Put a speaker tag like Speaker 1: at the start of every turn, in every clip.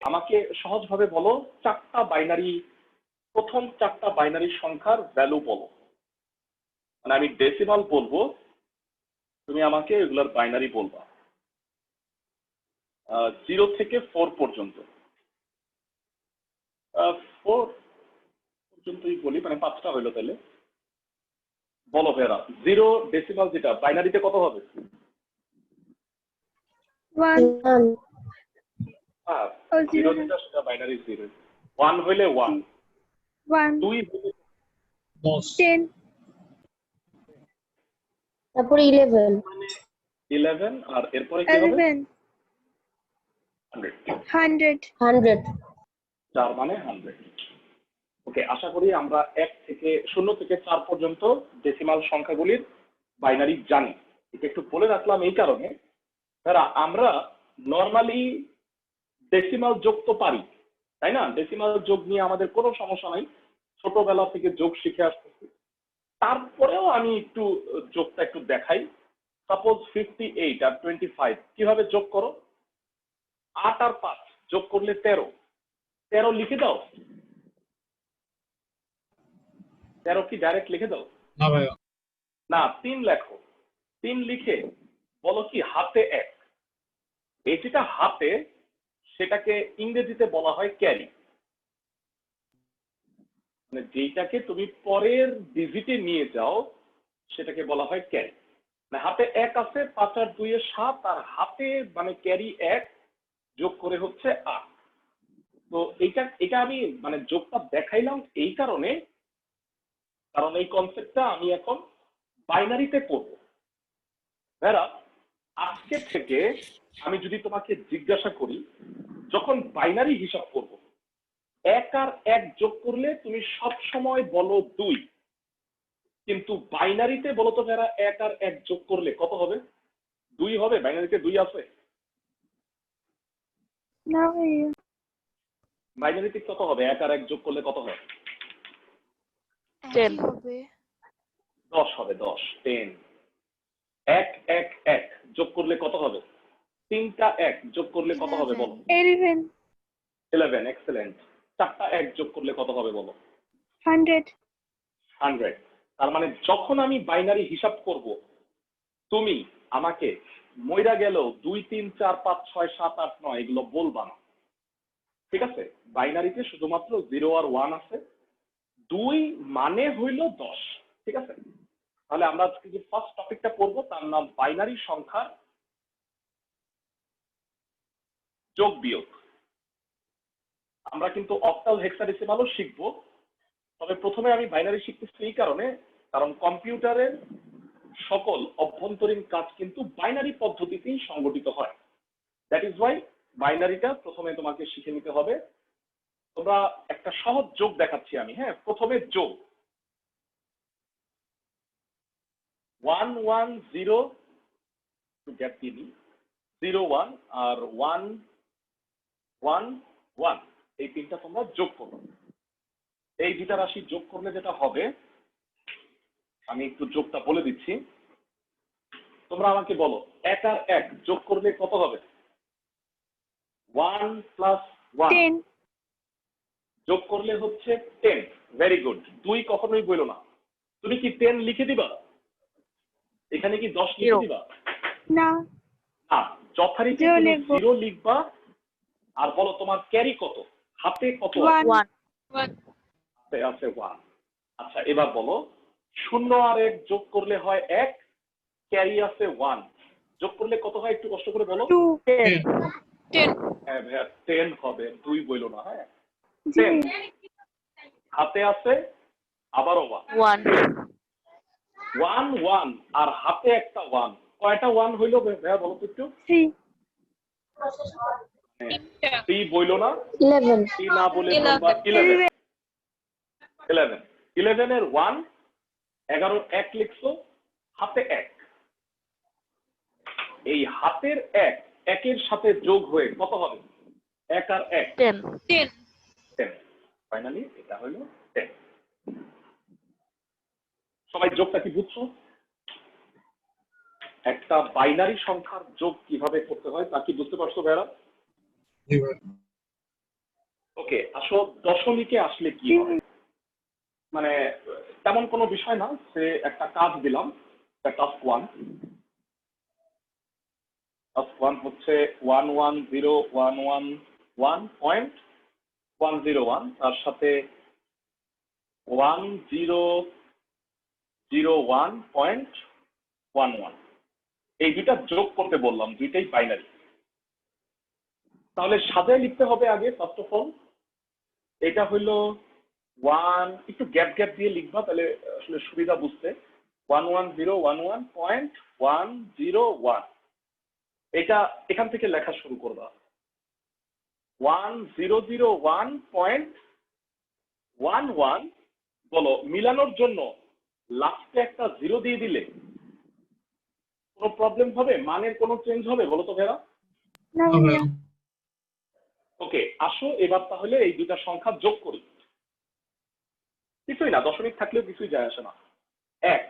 Speaker 1: আমাকে সহজভাবে বলো চারটা বাইনারি, প্রথম চারটা বাইনারি সংখ্যার ভ্যালু বলো। মানে আমি ডেসিমাল বলবো, তুমি আমাকে এগুলার বাইনারি বলবা 0 থেকে 4 পর্যন্ত। 4 পর্যন্তই বলি, মানে 5টা হইলো তাহলে। বলো ভেরা, 0 ডেসিমাল যেটা বাইনারিতে কত হবে?
Speaker 2: 1
Speaker 1: হ্যাঁ,
Speaker 2: ও
Speaker 1: 0
Speaker 2: 0
Speaker 1: যেটা সেটা বাইনারি 0, 1 হইলে 1,
Speaker 2: 1
Speaker 1: 2 হইলে
Speaker 2: 10
Speaker 3: তারপরে 11
Speaker 1: 11, আর এরপরে কি হবে?
Speaker 2: 11
Speaker 1: 100,
Speaker 2: 100
Speaker 1: 4 মানে 100। ওকে, আশা করি আমরা 0 থেকে 4 পর্যন্ত ডেসিমাল সংখ্যাগুলির বাইনারি জানি। এটা একটু বলে রাখলাম এই কারণে, আমরা নর্মালি ডেসিমাল যোগ তো পারি, তাই না? ডেসিমাল যোগ নিয়ে আমাদের কোনো সমস্যা নাই, ছোটবেলা থেকে যোগ শিখে আসতেছি। তারপরেও আমি একটু যোগটা একটু দেখাই। সাপোজ 58 আর 25 কিভাবে যোগ করো? 8 আর 5 যোগ করলে 13, 13 লিখে দাও। 13 কি ডাইরেক্ট লিখে দাও?
Speaker 4: না ভাইয়া,
Speaker 1: না, 3 লেখো। 3 লিখে বলো কি হাতে 1। এই যেটা হাতে, সেটাকে ইংরেজিতে বলা হয় ক্যারি। মানে যেটাকে তুমি পরের ডিজিটে নিয়ে যাও সেটাকে বলা হয় ক্যারি। মানে হাতে 1 আছে, 5 আর 2 এর 7, আর হাতে মানে ক্যারি 1 যোগ করে হচ্ছে 8। তো এটা আমি মানে যোগটা দেখাইলাম এই কারণে, কারণ এই কনসেপ্টটা আমি এখন বাইনারিতে করব। ভেরা, আজকে থেকে আমি যদি তোমাকে জিজ্ঞাসা করি, যখন বাইনারি হিসাব করব, 1 আর 1 যোগ করলে তুমি সব সময় বলো 2, কিন্তু বাইনারিতে বলো তো যারা 1 আর 1 যোগ করলে কত হবে? 2 হবে। বাইনারিতে 2 আছে?
Speaker 2: না ভাইয়া
Speaker 1: বাইনারিতে কত হবে? 1 আর 1 যোগ করলে কত হবে?
Speaker 5: 10
Speaker 2: হবে
Speaker 1: 10 হবে। 10, 10। 1 1 1 যোগ করলে কত হবে? 3টা 1 যোগ করলে কত হবে বলো?
Speaker 2: 11
Speaker 1: 11, এক্সেলেন্ট। 4টা 1 যোগ করলে কত হবে বলো?
Speaker 2: 100
Speaker 1: 100। তার মানে যখন আমি বাইনারি হিসাব করব, তুমি আমাকে মইরা গেল 2 3 4 5 6 7 8 9 এগুলো বলবা না, ঠিক আছে? বাইনারিতে শুধুমাত্র 0 আর 1 আছে। 2 মানে হইল 10, ঠিক আছে? তাহলে আমরা আজকে যে ফার্স্ট টপিকটা পড়বো তার নাম বাইনারি সংখ্যার যোগ বিয়োগ। আমরা কিন্তু অক্টাল হেক্সাডেসিমালও শিখবো, তবে প্রথমে আমি বাইনারি শিখতেছি এই কারণে, কারণ কম্পিউটারের সকল অভ্যন্তরীণ কাজ কিন্তু বাইনারি পদ্ধতিতেই সংগঠিত হয়। দ্যাট ইজ ওয়াই বাইনারিটা প্রথমে তোমাকে শিখে নিতে হবে। তোমরা একটা সহজ যোগ দেখাচ্ছি আমি। হ্যাঁ, প্রথমে যোগ 1 1 0 গ্যাপ দিয়ে নিই, 0 1 আর 1 1 1, এই তিনটা তোমরা যোগ করো। এই দুটা রাশি যোগ করলে যেটা হবে, আমি একটু যোগটা বলে দিচ্ছি, তোমরা আমাকে বলো 1 আর 1 যোগ করলে কত হবে? 1 প্লাস 1
Speaker 2: 10
Speaker 1: যোগ করলে হচ্ছে 10। Very good. 2 কখনোই বলো না। তুমি কি 10 লিখে দিবা? এখানে কি 10 লিখে দিবা?
Speaker 2: না
Speaker 1: না, যথারীতি
Speaker 2: 0
Speaker 1: তুমি
Speaker 2: লিখবো।
Speaker 1: 0 লিখবা। আর বলো তোমার ক্যারি কত? হাতে কত আছে?
Speaker 2: 1
Speaker 1: হাতে আছে 1। আচ্ছা, এবার বলো 0 আর 1 যোগ করলে হয় 1, ক্যারি আছে 1, যোগ করলে কত হয়? একটু কষ্ট করে বলো।
Speaker 2: 2
Speaker 1: হ্যাঁ ভাইয়া, 10 হবে। 2 বইলো না। হ্যাঁ,
Speaker 2: জি
Speaker 1: 10। হাতে আছে আবারও 1, 1 1 আর হাতে একটা 1, কয়টা 1 হইলো ভাইয়া বলো তো একটু?
Speaker 2: 3
Speaker 1: 3 বইলো না।
Speaker 3: 11
Speaker 1: 3 না বলে বলবা 11। 11, 11 এর 1, 11 1 লিখছো, হাতে 1। এই হাতের 1 একের সাথে যোগ হয়ে কত হবে? 1 আর 1
Speaker 5: 10
Speaker 1: 10। ফাইনালি এটা হলো 10। সবাই যোগটা কি বুঝছো? একটা বাইনারি সংখ্যার যোগ কিভাবে করতে হয় তা কি বুঝতে পারছো ভাইরা?
Speaker 4: জি ভাই।
Speaker 1: ওকে, আসো দশমিকে আসলে কি
Speaker 2: জি
Speaker 1: হবে। মানে তেমন কোনো বিষয় না, সে একটা কাজ দিলাম, টাস্ক ওয়ান হচ্ছে 11011.101, তার সাথে 1001.11, এই দুইটা যোগ করতে বললাম, দুইটাই বাইনারি। তাহলে সাজায় লিখতে হবে আগে। ফার্স্ট অফ অল এটা হইলো 1, একটু গ্যাপ গ্যাপ দিয়ে লিখবা, তাহলে আসলে সুবিধা বুঝতে। 11011.101, এটা এখান থেকে লেখা শুরু করবা। 1001.11, বলো মিলানোর জন্য লাস্টে একটা জিরো দিয়ে দিলে কোনো প্রবলেম হবে? মানের কোনো চেঞ্জ হবে? বলো তো ভেরা।
Speaker 2: না ভাইয়া।
Speaker 1: ওকে, আসো এবার তাহলে এই দুইটা সংখ্যা যোগ করি। কিছুই না, দশমিক থাকলেও কিছুই যায় আসে না। 1,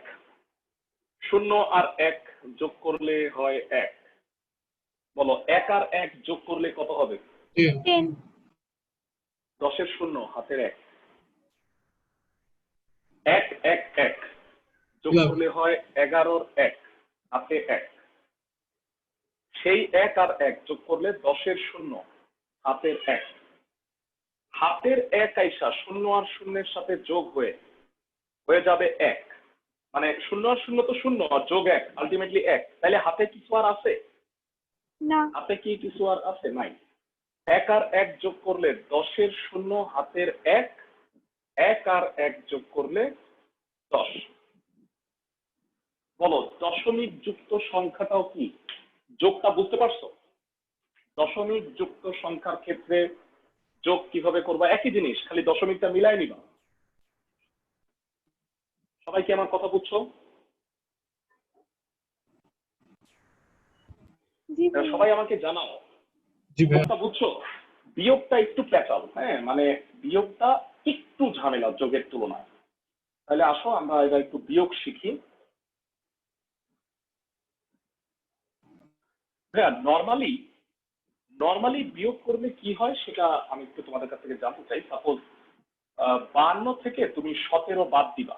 Speaker 1: 0 আর 1 যোগ করলে হয় 1। বলো 1 আর 1 যোগ করলে কত হবে?
Speaker 2: 10
Speaker 1: 10 0 হাতের 1, 1 1 1 যোগ করলে হয় 11 1 হাতে 1। সেই 1 আর 1 যোগ করলে 10 0 হাতের 1। হাতের 1 আইসা 0 আর 0 এর সাথে যোগ হয়ে যাবে 1। মানে 0 আর 0 তো 0, আর যোগ 1 আলটিমেটলি 1। তাহলে হাতে কিছু আর আছে?
Speaker 2: না।
Speaker 1: হাতে কি কিছু আর আছে? নাই। 1 আর 1 যোগ করলে 10 0 হাতের 1, 1 আর 1 যোগ করলে 10। বলো দশমিক যুক্ত সংখ্যাটাও কি? যোগটা বুঝতে পারছো? দশমিক যুক্ত সংখ্যার ক্ষেত্রে যোগ কিভাবে করবা? একই জিনিস, খালি দশমিকটা মিলাই নিবা। সবাই কি আমার কথা বুঝছো?
Speaker 2: জি ভাইয়া।
Speaker 1: সবাই আমাকে জানাও যোগটা বুঝছো। বিয়োগটা একটু প্যাচাল, হ্যাঁ, মানে বিয়োগটা একটু ঝামেলা যোগের তুলনায়। তাহলে আসো আমরা এবার একটু বিয়োগ শিখি। হ্যাঁ, নর্মালি বিয়োগ করলে কি হয় সেটা আমি একটু তোমাদের কাছ থেকে জানতে চাই। সাপোজ 52 থেকে তুমি 17 বাদ দিবা,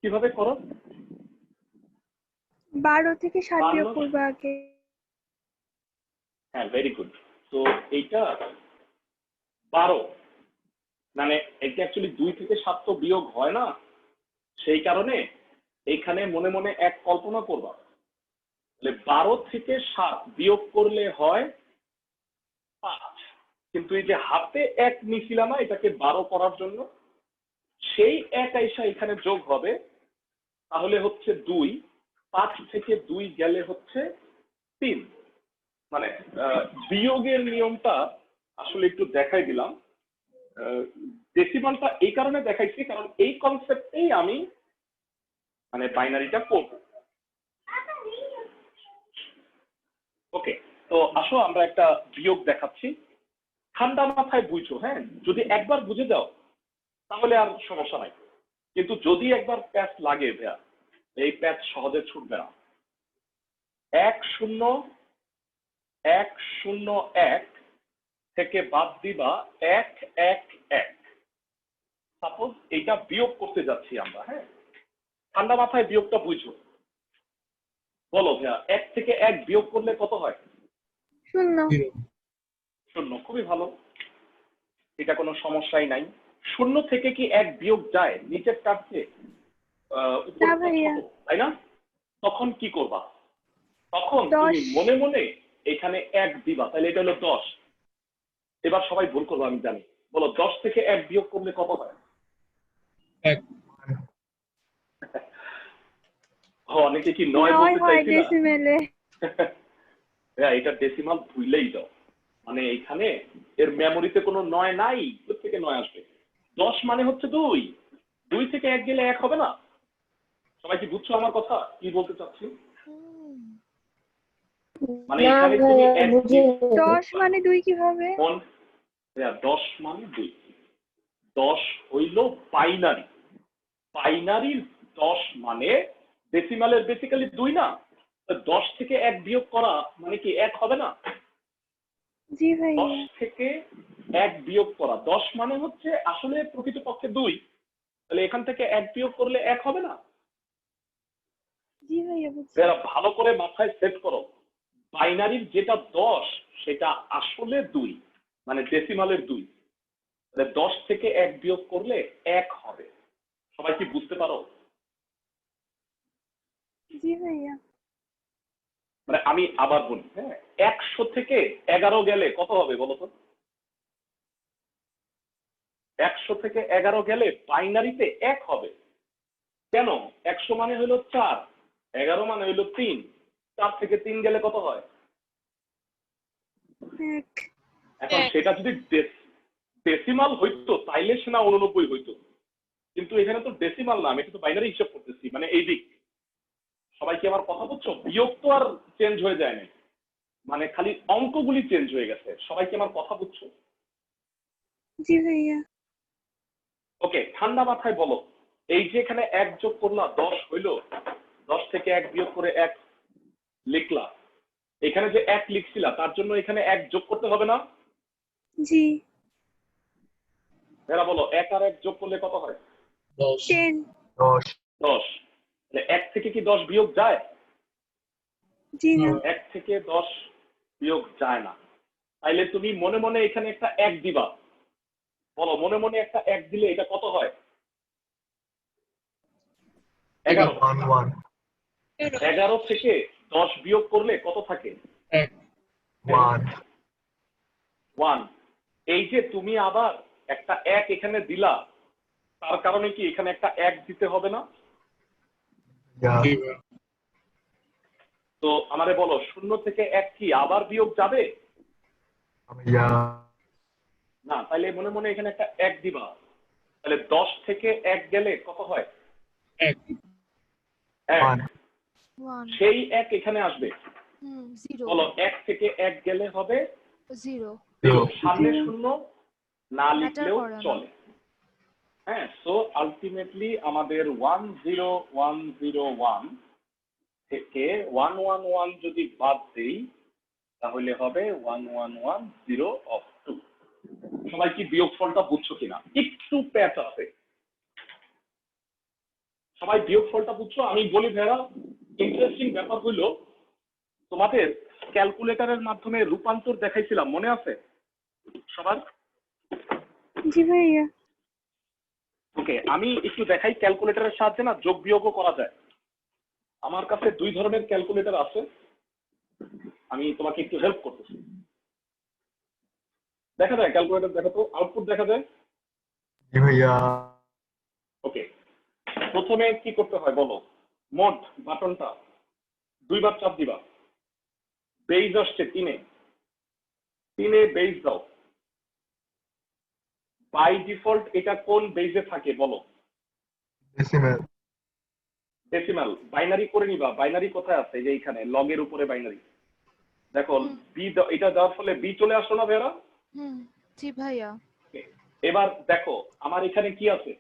Speaker 1: কিভাবে করো?
Speaker 2: 12 থেকে 7 বিয়োগ
Speaker 1: 52,
Speaker 2: করবো আগে।
Speaker 1: হ্যাঁ ভেরি গুড। তো এইটা 12, মানে এটা অ্যাকচুয়ালি 2 থেকে 7 তো বিয়োগ হয় না, সেই কারণে এইখানে মনে মনে এক কল্পনা করবা। তাহলে 12 থেকে 7 বিয়োগ করলে হয় 5। কিন্তু এই যে হাতে 1 নিছিলাম না এটাকে 12 করার জন্য, সেই 1 আইসা এখানে যোগ হবে, তাহলে হচ্ছে 2। 5 থেকে 2 গেলে হচ্ছে 3। মানে বিয়োগের নিয়মটা আসলে একটু দেখাই দিলাম। ডেসিমালটা এই কারণে দেখাইছি কারণ এই কনসেপ্টেই আমি মানে বাইনারিটা করব। ওকে, তো আসো আমরা একটা বিয়োগ দেখাচ্ছি। ঠান্ডা মাথায় বুঝো, হ্যাঁ, যদি একবার বুঝে যাও তাহলে আর সমস্যা নাই, কিন্তু যদি একবার প্যাচ লাগে ভাইয়া, এই প্যাচ সহজে ছুটবে না। 1 0 1 0 1 থেকে বাদ দিবা 1 1 1। সাপোজ এইটা বিয়োগ করতে যাচ্ছি আমরা, হ্যাঁ, ঠান্ডা মাথায় বিয়োগটা বুঝো। বলো ভাইয়া 1 থেকে 1 বিয়োগ করলে কত হয়?
Speaker 2: 0।
Speaker 1: 0। খুবই ভালো, এটা কোনো সমস্যাই নাই। 0 থেকে কি 1 বিয়োগ যায়? নিচের টার্মকে
Speaker 2: না ভাইয়া।
Speaker 1: তাই না? তখন কি করবা? তখন তুমি
Speaker 2: 10।
Speaker 1: মনে মনে এখানে 1 দিবা, তাহলে এটা হলো 10। এবার সবাই ভুল করবো আমি জানি। বলো 10 থেকে 1 বিয়োগ করলে কত হয়?
Speaker 4: 1।
Speaker 1: অনেকে কি 9
Speaker 2: 9
Speaker 1: বলতে
Speaker 2: হয়
Speaker 1: চাইছি না?
Speaker 2: ডেসিমেলে।
Speaker 1: হ্যাঁ, এটা ডেসিমাল ভুললেই দাও, মানে এখানে এর মেমোরিতে কোনো 9 নাই, কোথা থেকে 9 আসবে? 10 মানে হচ্ছে 2। 2 থেকে 1 গেলে 1 হবে না? সবাই কি বুঝছো আমার কথা কি বলতে চাচ্ছি? মানে
Speaker 3: না
Speaker 1: এখানে তুমি
Speaker 3: ভাইয়া
Speaker 1: 1
Speaker 3: বুঝি
Speaker 2: 10 মানে 2 কিভাবে?
Speaker 1: 10 মানে 2। 10 হইল বাইনারি। বাইনারির 10 মানে ডেসিমালের বেসিক্যালি 2 না? 10 থেকে 1 বিয়োগ করা মানে কি 1 হবে না?
Speaker 2: জি ভাইয়া।
Speaker 1: 10 থেকে 1 বিয়োগ করা। 10 মানে হচ্ছে আসলে প্রকৃতপক্ষে 2, তাহলে এখান থেকে 1 বিয়োগ করলে 1 হবে না?
Speaker 2: জি ভাইয়া বুঝছি।
Speaker 1: যারা ভালো করে মাথায় সেট করো, বাইনারির যেটা 10 সেটা আসলে 2, মানে ডেসিমালের 2। তাহলে 10 থেকে 1 বিয়োগ করলে 1 হবে। সবাই কি বুঝতে পারো?
Speaker 2: জি ভাইয়া।
Speaker 1: মানে আমি আবার বলি, হ্যাঁ, 100 থেকে 11 গেলে কত হবে বলো তো? 100 থেকে 11 গেলে বাইনারিতে 1 হবে। কেন? 100 মানে হলো 4, 11 মানে হলো 3, 4 থেকে 3 গেলে কত হয়?
Speaker 2: 1।
Speaker 1: এখন সেটা যদি ডেসিমাল হইতো তাইলে সেনা 89 হইতো, কিন্তু এখানে তো ডেসিমাল না, আমি এটা তো বাইনারি হিসাব করতেছি, মানে এই দিক। সবাই কি আমার কথা বুঝছো? বিয়োগ তো আর চেঞ্জ হয়ে যায় না, মানে খালি অঙ্কগুলি চেঞ্জ হয়ে গেছে। সবাই কি আমার কথা বুঝছো?
Speaker 2: জি ভাইয়া।
Speaker 1: ওকে, ঠান্ডা মাথায় বলো, এই যে এখানে 1 যোগ করলা 10 হইলো, 10 থেকে 1 বিয়োগ করে 1 লিখলা, এখানে যে 1 লিখছিলা তার জন্য এখানে 1 যোগ করতে হবে না?
Speaker 2: জি।
Speaker 1: এরা বলো 1 আর 1 যোগ করলে কত হয়?
Speaker 4: 10
Speaker 2: 10।
Speaker 1: 10। 1 থেকে কি 10 বিয়োগ যায়?
Speaker 2: জি না।
Speaker 1: 1 থেকে 10 বিয়োগ যায় না। তাইলে তুমি মনে মনে এখানে একটা 1 দিবা। বলো, মনে মনে একটা 1 দিলে এটা কত হয়? 11। 11 থেকে 10 বিয়োগ করলে কত থাকে? 1। এই যে তুমি আবার একটা 1 এখানে দিলা, তার কারণে কি এখানে একটা 1 দিতে হবে না? তো আমারে বলো, 0 থেকে 1 কি আবার বিয়োগ যাবে না? তাইলে মনে মনে এখানে একটা 1 দিবা। তাহলে 10 থেকে 1 গেলে কত হয়?
Speaker 4: 1
Speaker 1: 1।
Speaker 5: 1
Speaker 1: সেই 1 এখানে আসবে।
Speaker 5: 0
Speaker 1: বলো, 1 থেকে 1 গেলে হবে
Speaker 5: 0
Speaker 1: সামনে 0 না লিখলেও
Speaker 5: করে না।
Speaker 1: চলে। হ্যাঁ, সো আলটিমেটলি আমাদের 10101 থেকে 111 যদি বাদ দেই তাহলে হবে 1110 অফ 2। সবাই কি বিয়োগফলটা বুঝছো কিনা? একটু প্যাচ আছে। সবাই বিয়োগফলটা বুঝছো? আমি বলি ভাইয়া, ইন্টারেস্টিং ব্যাপার হইলো, তোমাদের ক্যালকুলেটরের মাধ্যমে রূপান্তর দেখাইছিলাম, মনে আছে সবার?
Speaker 2: জি ভাইয়া।
Speaker 1: ওকে, আমি একটু দেখাই। ক্যালকুলেটরের সাহায্যে না যোগ বিয়োগও করা যায়। আমার কাছে 2 ধরনের ক্যালকুলেটর আছে, আমি তোমাকে একটু হেল্প করতেছি। দেখা যায় ক্যালকুলেটর, দেখা তো আউটপুট দেখা যায়। ওকে, প্রথমে কি করতে হয় বলো? মোড বাটনটা 2 বার চাপ দিবা। বেজ আসছে 3-এ, 3-এ বেজ দাও। বাই ডিফল্ট এটা কোন বেজে থাকে বলো? ডেসিমাল। বাইনারি করে নিবা। বাইনারি কোথায় আছে? যে এইখানে লগের উপরে বাইনারি দেখো, বি, এটা দেওয়ার ফলে বি চলে আসলো না ভেরা?
Speaker 5: জি ভাইয়া।
Speaker 1: এবার দেখো আমার এখানে কি আছে,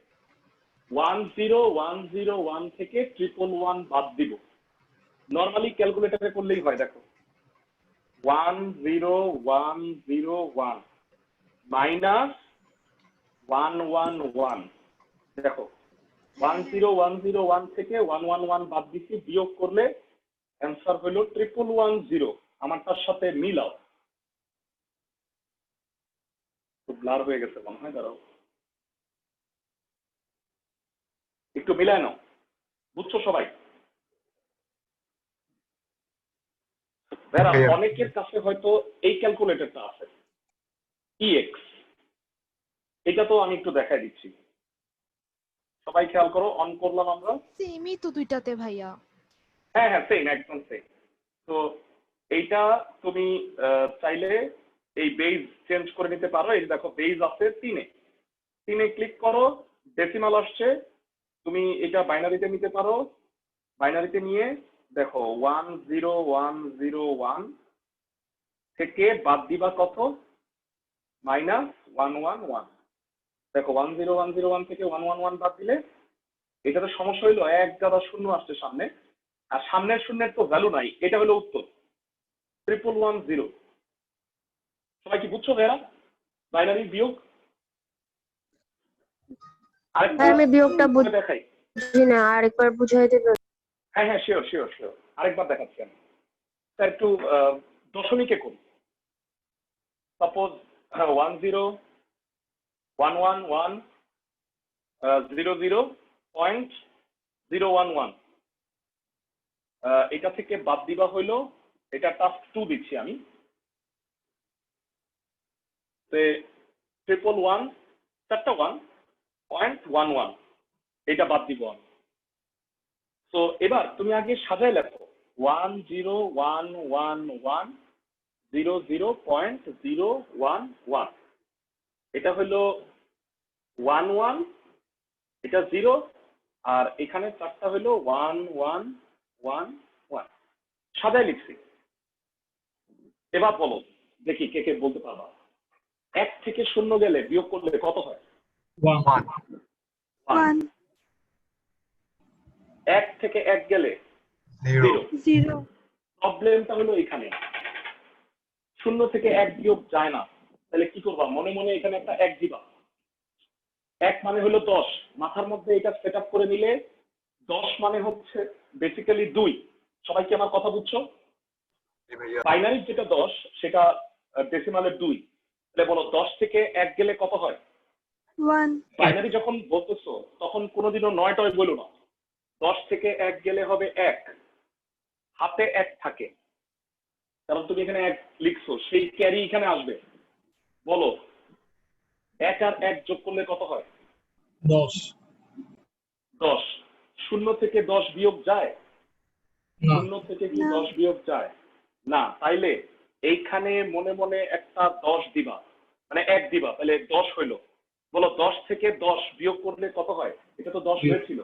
Speaker 1: 10101 থেকে 111 বাদ দিব। নর্মালি ক্যালকুলেটরে করলেই হয়। দেখো 10101 মাইনাস 111, দেখো 10101 থেকে 111 বাদ দিচ্ছি, বিয়োগ করলে অ্যান্সার হলো 1110। আমারটার সাথে মিলাও। ব্লার হয়ে গেছে মনে হয়, দাঁড়াও একটু মিলায় নাও। বুঝছো সবাই? ভাইরা, অনেকের কাছে হয়তো এই ক্যালকুলেটরটা আছে, ইএক্স। এটা তো আমি একটু দেখাই দিচ্ছি, সবাই খেয়াল করো। অন করলাম আমরা।
Speaker 5: সেমই তো দুইটাতে ভাইয়া।
Speaker 1: হ্যাঁ হ্যাঁ, সেম, একদম সেম। তো এইটা তুমি চাইলে এই বেজ চেঞ্জ করে নিতে পারো। এই দেখো বেজ আছে 3-এ, 3-এ ক্লিক করো, ডেসিমাল আসছে, তুমি এটা বাইনারিতে নিতে পারো। বাইনারিতে নিয়ে দেখো 10101 থেকে বাদ দিবা কত? মাইনাস 111। দেখো 10101 থেকে 111 বাদ দিলে এটাতে সমস্যা হইলো 1 জায়গা 0 আসছে সামনে, আর সামনের শূন্যের তো ভ্যালু নাই। এটা হলো উত্তর 1110। সবাই কি বুঝছো ভাইয়া? বাইনারি বিয়োগ আরেকটা
Speaker 3: স্যার আমি বিয়োগটা
Speaker 1: করে দেখাই।
Speaker 3: বুঝি না, আরেকবার বুঝাই দেবেন?
Speaker 1: হ্যাঁ হ্যাঁ, শিওর শিওর শিওর, আরেকবার দেখাচ্ছি আমি। স্যার একটু দশমিকে করি। সাপোজ 10,111,00.011, এটা থেকে বাদ দিবা হইলো, এটা টাস্ক 2 দিচ্ছি আমি, 111, 4টা 1.11, এটা বাদ দিব আমি। তো এবার তুমি আগে সাজায় লেখো 10,111,00.011, এটা হলো 11, এটা 0, আর এখানে 4টা হলো 1111, সাজায় লিখছি। এবার বলো দেখি কে কে বলতে পারবা। 1 থেকে 0 গেলে বিয়োগ করলে কত হয়?
Speaker 4: 1
Speaker 2: 1
Speaker 1: 1 থেকে 1 গেলে
Speaker 6: 0
Speaker 2: 0
Speaker 1: প্রবলেমটা হলো এখানে 0 থেকে 1 বিয়োগ যায় না। তাহলে কি করবা? মনে মনে এখানে একটা 1 দিবা। 1 মানে হলো 10, মাথার মধ্যে এটা সেট আপ করে নিলে 10 মানে হচ্ছে বেসিক্যালি 2। সবাই কি আমার কথা বুঝছো? বাইনারি যেটা 10 সেটা ডেসিমালের 2। তাহলে বলো 10 থেকে 1 গেলে কত হয়?
Speaker 2: 1
Speaker 1: বাইনারি যখন বলতেছো তখন কোনোদিনও 9 বলো না। 10 থেকে 1 গেলে হবে 1, হাতে 1 থাকে, কারণ তুমি এখানে 1 লিখছো, সেই ক্যারি এখানে আসবে। বলো 1 আর 1 যোগ করলে কত হয়?
Speaker 4: 10
Speaker 1: 10। 0 থেকে 10 বিয়োগ যায়?
Speaker 4: না
Speaker 1: 0 থেকে কি
Speaker 2: না।
Speaker 1: 10 বিয়োগ যায় না? তাইলে এইখানে মনে মনে একটা 10 দিবা, মানে 1 দিবা, তাহলে 10 হইলো। বলো 10 থেকে 10 বিয়োগ করলে কত হয়? এটা তো 10 হয়েছিল,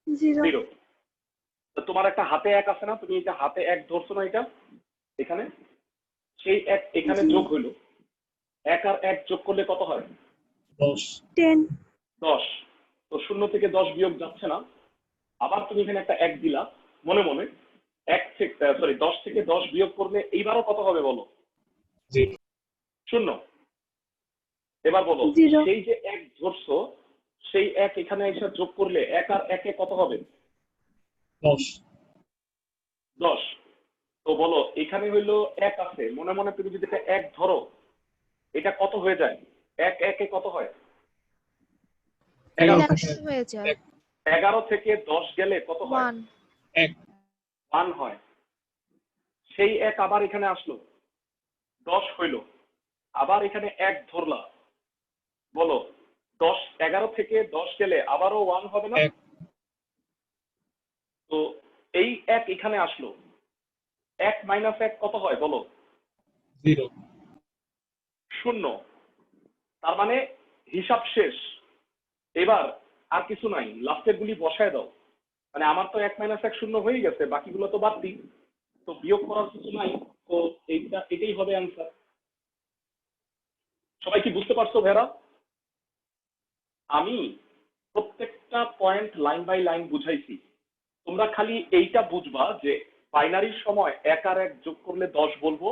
Speaker 2: 0
Speaker 1: 0। তো তোমার একটা হাতে 1 আছে না, তুমি এটা হাতে 1 ধরছো না, এটা এখানে, সেই 1 এখানে
Speaker 2: জি।
Speaker 1: যোগ হইলো। 1 আর 1 যোগ করলে কত হয়?
Speaker 4: 10
Speaker 2: 10
Speaker 1: 10। তো 0 থেকে 10 বিয়োগ যাচ্ছে না, আবার তুমি এখানে একটা 1 দিলা মনে মনে। 10 থেকে 10 বিয়োগ করলে এইবারও কত হবে বলো?
Speaker 4: 0
Speaker 1: 0। এবার বলো
Speaker 2: 0
Speaker 1: সেই যে 1 ধরছো, সেই 1 এখানে এসে যোগ করলে 1 আর 1 কত হবে?
Speaker 4: 10
Speaker 1: 10। তো বলো এখানে হইলো 1 আছে, মনে মনে তুমি যদি এটা 1 ধরো, এটা কত হয়ে যায়? 1 1 কত হয়? 11
Speaker 5: 100 হয়ে যায়।
Speaker 1: 11 থেকে 10 গেলে কত হয়?
Speaker 5: 1
Speaker 4: 1
Speaker 1: 1 হয়। সেই 1 আবার এখানে আসলো, 10 হইলো, আবার এখানে 1 ধরলা। বলো 11 থেকে 10 গেলে আবারও 1 হবে না?
Speaker 4: 1
Speaker 1: তো এই 1 এখানে আসলো, 1 মাইনাস 1 কত হয় বলো?
Speaker 4: 0
Speaker 1: 0। তার মানে হিসাব শেষ। এবার আর কিছু নাই, লাস্টের গুলি বসায় দাও। মানে আমার তো 1 মাইনাস 1 0 হয়ে গেছে, বাকিগুলো তো বাড়তি, তো বিয়োগ করার কিছু নাই। তো এটাই হবে অ্যান্সার। সবাই কি বুঝতে পারছো ভেরা? আমি প্রত্যেকটা পয়েন্ট লাইন বাই লাইন বুঝাইছি। তোমরা খালি এইটা বুঝবা যে বাইনারির সময় 1 আর 1 যোগ করলে 10 বলবো,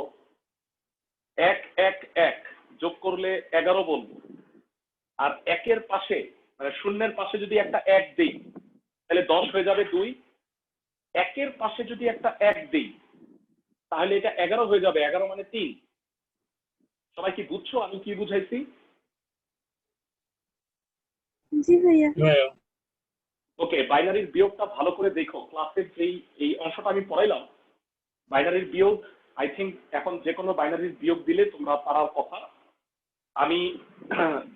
Speaker 1: 1 1 1 যোগ করলে 11 বলবো, আর 1 এর পাশে মানে শূন্যের পাশে যদি একটা 1 দেই তাহলে 10 হয়ে যাবে 2। 1 এর পাশে যদি একটা 1 দেই তাহলে এটা 11 হয়ে যাবে, 11 মানে 3। সবাই কি বুঝছো আমি কি বুঝাইছি?
Speaker 2: জি ভাইয়া
Speaker 4: ভাইয়া
Speaker 1: ওকে, বাইনারির বিয়োগটা ভালো করে দেখো। ক্লাসের এই অংশটা আমি পড়াইলাম, বাইনারির বিয়োগ আই থিঙ্ক এখন যে কোনো বাইনারির বিয়োগ দিলে তোমরা পারার কথা। আমি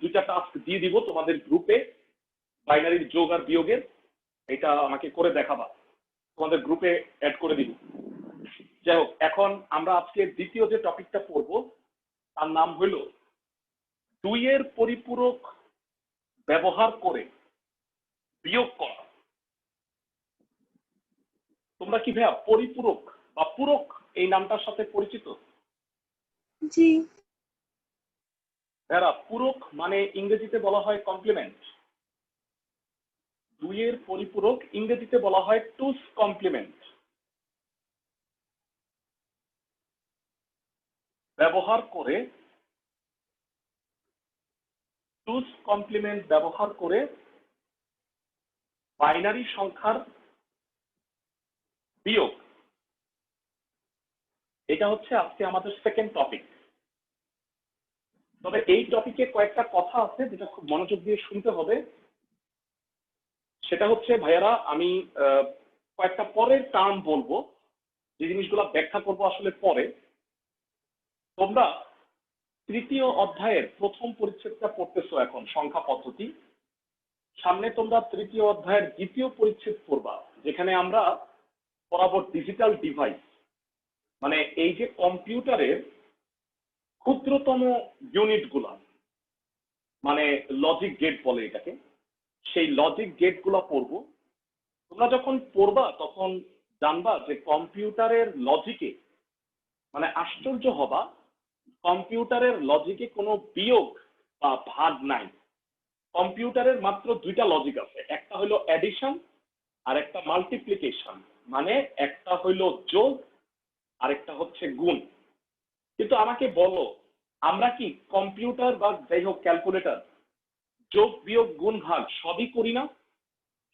Speaker 1: 2টা টাস্ক দিয়ে দিব তোমাদের গ্রুপে, বাইনারির যোগ আর বিয়োগের, এটা আমাকে করে দেখাবা, তোমাদের গ্রুপে অ্যাড করে দিব। যাই হোক, এখন আমরা আজকে দ্বিতীয় যে টপিকটা পড়বো তার নাম হইল 2 এর পরিপূরক ব্যবহার করে বিয়োগ করা। তোমরা কি ভাইয়া পরিপূরক বা পূরক এই নামটার সাথে পরিচিত?
Speaker 2: জি
Speaker 1: ভাইয়া পূরক মানে ইংরেজিতে বলা হয় কমপ্লিমেন্ট। 2 এর পরিপূরক ইংরেজিতে বলা হয় টুস কমপ্লিমেন্ট। ব্যবহার করে টুস কমপ্লিমেন্ট ব্যবহার করে বাইনারি সংখ্যার বিয়োগ, এটা হচ্ছে আজকে আমাদের সেকেন্ড টপিক। তবে এই টপিকে কয়েকটা কথা আছে যেটা খুব মনোযোগ দিয়ে শুনতে হবে। সেটা হচ্ছে ভাইয়ারা, আমি কয়েকটা পরের টার্ম বলবো, যে জিনিসগুলো ব্যাখ্যা করবো আসলে পরে। তোমরা তৃতীয় অধ্যায়ের প্রথম পরিচ্ছেদটা পড়তেছো এখন, সংখ্যা পদ্ধতি। সামনে তোমরা তৃতীয় অধ্যায়ের দ্বিতীয় পরিচ্ছেদ পড়বা, যেখানে আমরা পড়াবো ডিজিটাল ডিভাইস, মানে এই যে কম্পিউটারের ক্ষুদ্রতম ইউনিটগুলা, মানে লজিক গেট বলে এটাকে, সেই লজিক গেটগুলা পড়বো। তোমরা যখন পড়বা তখন জানবা যে কম্পিউটারের লজিকে, মানে আশ্চর্য হবা, কম্পিউটারের লজিকে কোনো বিয়োগ বা ভাগ নাই। কম্পিউটারের মাত্র দুইটা লজিক আছে, একটা হলো অ্যাডিশন আর একটা মাল্টিপ্লিকেশন, মানে একটা হইলো যোগ আর একটা হচ্ছে গুণ। কিন্তু আমাকে বলো, আমরা কি কম্পিউটার বা যাই হোক ক্যালকুলেটর যোগ বিয়োগ গুণ ভাগ সবই করি না?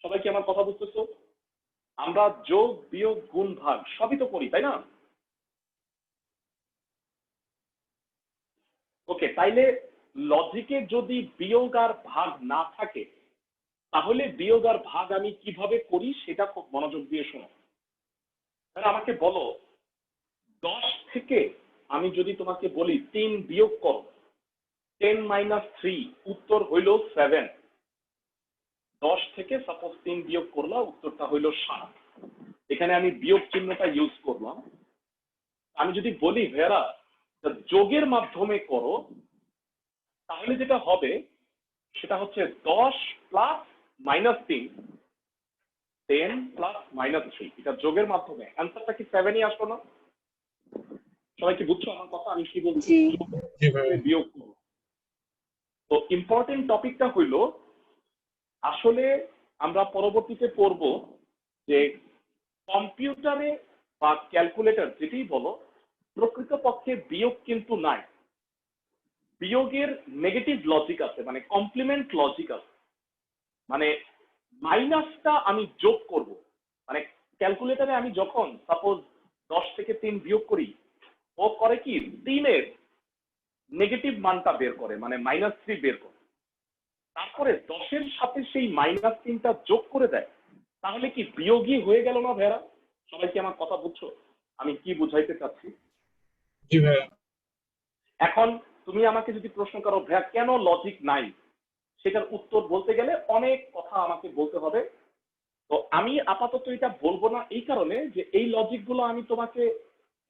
Speaker 1: সবাই কি আমার কথা বুঝতেছো? আমরা যোগ বিয়োগ গুণ ভাগ সবই তো করি, তাই না? ওকে, তাইলে লজিকে যদি বিয়োগ আর ভাগ না থাকে, তাহলে বিয়োগ আর ভাগ আমি কিভাবে করি সেটা খুব মনোযোগ দিয়ে শোনো। তাহলে আমাকে বলো, 10 থেকে আমি যদি তোমাকে বলি 3 বিয়োগ করো, 10 - 3, উত্তর হইল 7। 10 থেকে সাপোজ 3 বিয়োগ করলাম, উত্তরটা হইল 7। এখানে আমি বিয়োগ চিহ্নটা ইউজ করলাম। আমি যদি বলি ভাইয়ারা যোগের মাধ্যমে করো, তাহলে যেটা হবে সেটা হচ্ছে 10 প্লাস -3, 10 প্লাস -3, এটা যোগের মাধ্যমে। অ্যান্সারটা কি 7ই আসলো না? সবাই কি বুঝছো আমার কথা? আমি কি বলছি?
Speaker 2: জি।
Speaker 4: জি ভাই।
Speaker 1: বিয়োগ করো। তো ইম্পর্টেন্ট টপিকটা হইলো, আসলে আমরা পরবর্তীতে পড়ব যে কম্পিউটারে বা ক্যালকুলেটর যেটাই বলো, প্রকৃতপক্ষে বিয়োগ কিন্তু নাই। বিয়োগের নেগেটিভ লজিক আছে, মানে কমপ্লিমেন্ট লজিক আছে। মানে মাইনাসটা আমি যোগ করব, মানে ক্যালকুলেটরে আমি যখন সাপোজ 10 থেকে 3 বিয়োগ করি, ও করে কি 3-এর নেগেটিভ মানটা বের করে, মানে -3 বের করে। তারপরে 10-এর সাথে সেই -3টা যোগ করে দেয়। তাহলে কি বিয়োগই হয়ে গেল না ভাইরা? সবাই কি আমার কথা বুঝছো আমি কি বুঝাইতে চাচ্ছি?
Speaker 4: জি ভাই।
Speaker 1: এখন তুমি আমাকে যদি প্রশ্ন করো ভাইয়া কেন লজিক নাই, সেটার উত্তর বলতে গেলে অনেক কথা আমাকে বলতে হবে। তো আমি আপাতত এটা বলবো না, এই কারণে যে এই লজিক গুলো আমি তোমাকে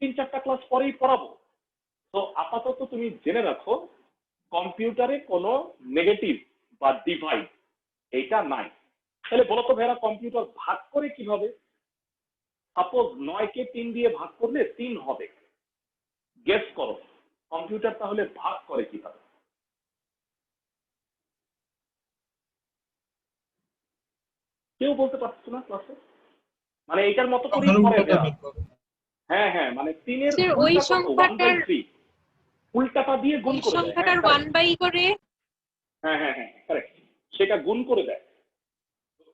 Speaker 1: 3-4টা ক্লাস পরেই পড়াবো। তো আপাতত তুমি জেনে রাখো, কম্পিউটারে কোনো নেগেটিভ বা ডিভাইড এইটা নাই। তাহলে বলো তো ভাইরা, কম্পিউটার ভাগ করে কিভাবে? সাপোজ 9-কে 3 দিয়ে ভাগ করলে 3 হবে। গেস করো কম্পিউটার তাহলে ভাগ করে কিভাবে? কেউ বলতে পারছো না ক্লাসে? মানে এটার মতো করেই
Speaker 4: সংখ্যার
Speaker 1: করে
Speaker 4: উল্টাটা
Speaker 1: দেয়া।
Speaker 4: বের করো।
Speaker 1: হ্যাঁ হ্যাঁ, মানে 3-এর
Speaker 6: স্যার ওই
Speaker 1: উল্টা কত?
Speaker 6: সংখ্যাটার
Speaker 1: 1/3 উল্টাটা দিয়ে গুণ
Speaker 6: ওই
Speaker 1: করে দেয়।
Speaker 6: সংখ্যাটার 1/, করে
Speaker 1: হ্যাঁ হ্যাঁ হ্যাঁ, কারেক্ট, সেটা গুণ করে দেয়।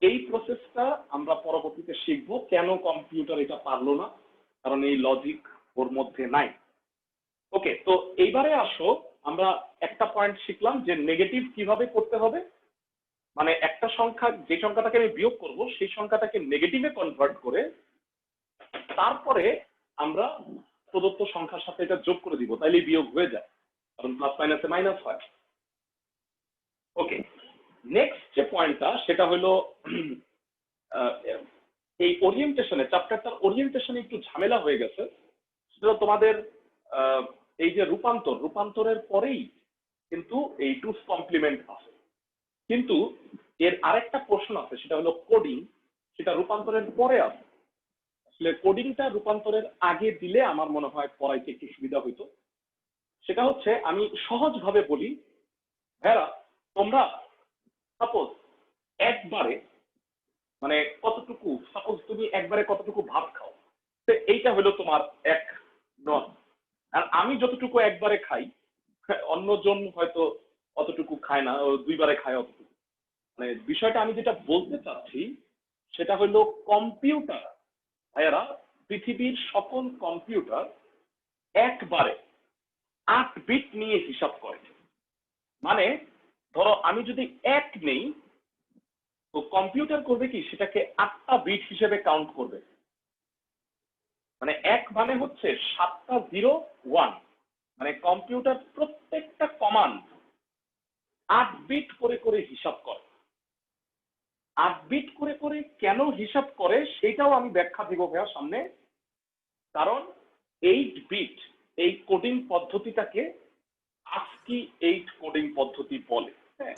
Speaker 1: এই প্রসেসটা আমরা পরবর্তীতে শিখবো, কেন কম্পিউটার এটা পারলো না, কারণ এই লজিক ওর মধ্যে নাই। ওকে, তো এইবারে আসো, আমরা একটা পয়েন্ট শিখলাম যে নেগেটিভ কিভাবে করতে হবে। মানে একটা সংখ্যা, যে সংখ্যাটাকে আমি বিয়োগ করব, সেই সংখ্যাটাকে নেগেটিভে কনভার্ট করে তারপরে আমরা প্রদত্ত সংখ্যার সাথে এটা যোগ করে দিব, তাইলে বিয়োগ হয়ে যায়, কারণ প্লাস মাইনাসে মাইনাস হয়। ওকে, নেক্সট যে পয়েন্টটা সেটা হলো এই ওরিয়েন্টেশনে, চ্যাপ্টারটার ওরিয়েন্টেশনে একটু ঝামেলা হয়ে গেছে। সেটা তোমাদের এই যে রূপান্তরের পরেই কিন্তু এই টুস কমপ্লিমেন্ট আছে, কিন্তু এর আরেকটা প্রশ্ন আছে, সেটা হলো কোডিং। সেটা রূপান্তরের পরে আছে। আসলে কোডিংটা রূপান্তরের আগে দিলে আমার মনে হয় পড়াইতে একটু সুবিধা হইতো। সেটা হচ্ছে, আমি সহজভাবে বলি ভাইরা, তোমরা সাপোজ একবারে, মানে কতটুকু, সাপোজ তুমি একবারে কতটুকু ভাত খাও, তো এইটা হলো তোমার এক নন। আর আমি যতটুকু একবারে খাই, অন্যজন হয়তো অতটুকু খায়। খায় না, ও দুইবারে খায় অতটুকু। মানে বিষয়টা আমি যেটা বলতে চাচ্ছি সেটা হলো কম্পিউটার ভাইয়ারা, পৃথিবীর সকল কম্পিউটার একবারে 8 বিট নিয়ে হিসাব করে। মানে ধরো আমি যদি 1 নেই, তো কম্পিউটার করবে কি সেটাকে 8টা বিট হিসেবে কাউন্ট করবে। মানে 1 মানে হচ্ছে 7টা 0 1। মানে কম্পিউটার প্রত্যেকটা কমান্ড 8 বিট করে করে হিসাব করে। 8 বিট করে করে কেন হিসাব করে সেটাও আমি ব্যাখ্যা দিব ভাইয়া সামনে। কারণ 8 বিট এই কোডিং পদ্ধতিটাকে ASCII 8 কোডিং পদ্ধতি বলে। হ্যাঁ,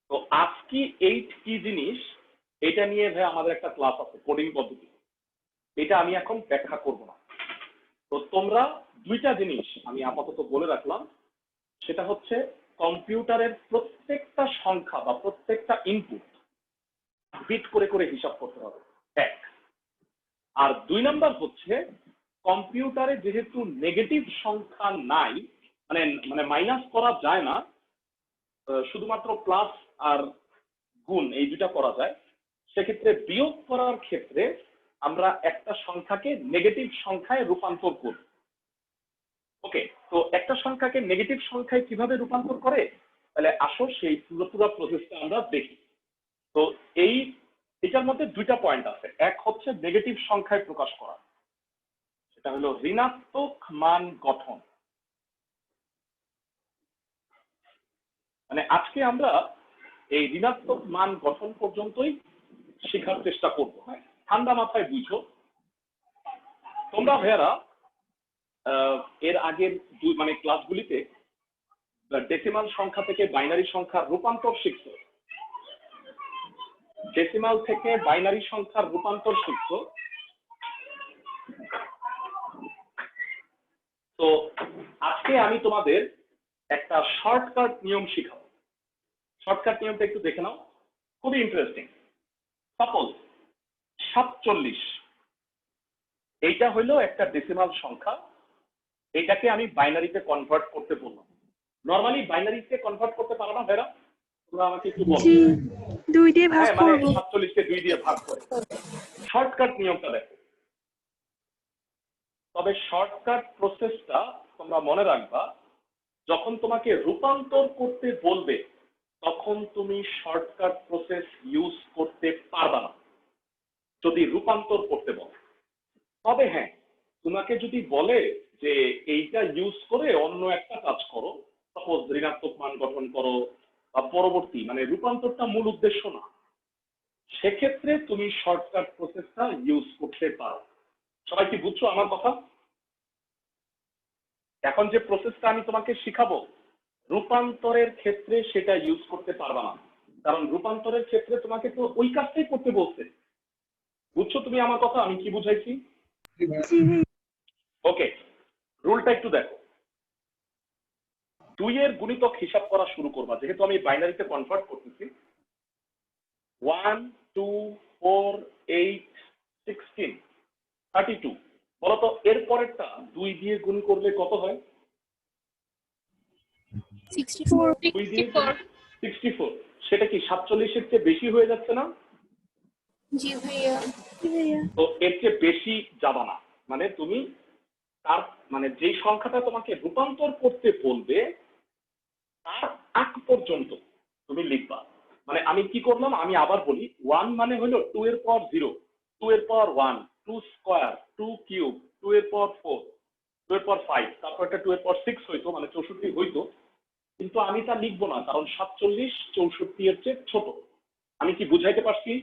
Speaker 1: তো ASCII 8 কি জিনিস এটা নিয়ে ভাই আমাদের একটা ক্লাস আছে কোডিং পদ্ধতি, এটা আমি এখন ব্যাখ্যা করব না। তো তোমরা দুইটা জিনিস আমি আপাতত বলে রাখলাম, সেটা হচ্ছে কম্পিউটারের প্রত্যেকটা সংখ্যা বা প্রত্যেকটা ইনপুট বিট করে করে হিসাব করতে হবে, এক। আর 2 নাম্বার হচ্ছে কম্পিউটারে যেহেতু নেগেটিভ সংখ্যা নাই, মানে মানে মাইনাস করা যায় না, শুধুমাত্র প্লাস আর গুণ এই দুটা করা যায়, সেক্ষেত্রে বিয়োগ করার ক্ষেত্রে আমরা একটা সংখ্যাকে নেগেটিভ সংখ্যায় রূপান্তর করি। ওকে, তো একটা সংখ্যাকে নেগেটিভ সংখ্যায় কিভাবে রূপান্তর করে, তাহলে আসো সেই পুরো প্রসেসটা আমরা দেখি। তো এটার মধ্যে দুইটা পয়েন্ট আছে। এক হচ্ছে নেগেটিভ সংখ্যায় প্রকাশ করা, সেটা হলো ঋণাত্মক মান গঠন। মানে আজকে আমরা এই ঋণাত্মক মান গঠন পর্যন্তই শেখার চেষ্টা করবো। হ্যাঁ, ঠান্ডা মাথায় বুঝো। তোমরা ভাইয়ারা এর আগের মানে ক্লাসগুলিতে ডেসিমাল সংখ্যা থেকে বাইনারি সংখ্যার রূপান্তর শিখছো, ডেসিমাল থেকে বাইনারি সংখ্যার রূপান্তর শিখছো। তো আজকে আমি তোমাদের একটা শর্টকাট নিয়ম শিখাবো। শর্টকাট নিয়মটা একটু দেখে নাও, খুবই ইন্টারেস্টিং। সাপোজ 47, এইটা হলো একটা ডেসিমাল সংখ্যা, এটাকে আমি বাইনারিতে কনভার্ট করতে বললাম। নরমালি বাইনারিতে কনভার্ট করতে পারো না ভাইরা? তোমরা আমাকে একটু বলো।
Speaker 2: জি 2 দিয়ে ভাগ
Speaker 1: হ্যাঁ, মানে
Speaker 2: করব।
Speaker 1: 47 কে 2 দিয়ে ভাগ করে। শর্টকাট নিয়মটা দেখো। তবে শর্টকাট প্রসেসটা তোমরা মনে রাখবা, যখন তোমাকে রূপান্তর করতে বলবে তখন তুমি শর্টকাট প্রসেস ইউজ করতে পারবা না যদি রূপান্তর করতে বলে। তবে হ্যাঁ, তোমাকে যদি বলে যে এইটা ইউজ করে অন্য একটা কাজ করো, সাপোজ ঋণাত্মক মান গঠন করো বা পরবর্তী, মানে রূপান্তরটা মূল উদ্দেশ্য না, সেক্ষেত্রে তুমি শর্টকাট প্রসেসটা ইউজ করতে পারো। সবাই কি বুঝছো আমার কথা? এখন যে প্রসেসটা আমি তোমাকে শিখাবো, রূপান্তরের ক্ষেত্রে সেটা ইউজ করতে পারবা না, কারণ রূপান্তরের ক্ষেত্রে তোমাকে তো ওই কাজটাই করতে বলছে। বুঝছো তুমি আমার কথা আমি কি বুঝাইছি?
Speaker 4: জি ভাইয়া।
Speaker 2: জি ভাইয়া।
Speaker 1: ওকে, রুলটা একটু দেখো। 2 এর গুণিতক হিসাব করা শুরু করবা, যেহেতু আমি বাইনারিতে কনভার্ট করতেছি। 1 2 4 8 16 32, বলতো এর পরেরটা 2 দিয়ে গুণ করলে কত হয়?
Speaker 2: 64
Speaker 1: 2 দিয়ে 64, সেটা কি 47 এর চেয়ে বেশি হয়ে যাচ্ছে না?
Speaker 2: জি ভাইয়া। জি ভাইয়া।
Speaker 1: তো এর চেয়ে বেশি যাবা না, মানে তুমি তার মানে যে সংখ্যাটা তোমাকে রূপান্তর করতে বলবে তার আগ পর্যন্ত তুমি লিখবা। মানে আমি কি করলাম, আমি আবার বলি, 1 মানে হলো 2 এর পাওয়ার 0, 2 এর পাওয়ার 1, 2 স্কয়ার, 2 কিউব, 2 এর পাওয়ার 4, 2 এর পাওয়ার 5, তারপর একটা 2 এর পাওয়ার 6 হইতো, মানে 64 হইতো। কিন্তু আমি তা লিখবো না, কারণ 47 64 এর চেয়ে ছোট। আমি কি বুঝাইতে পারছি?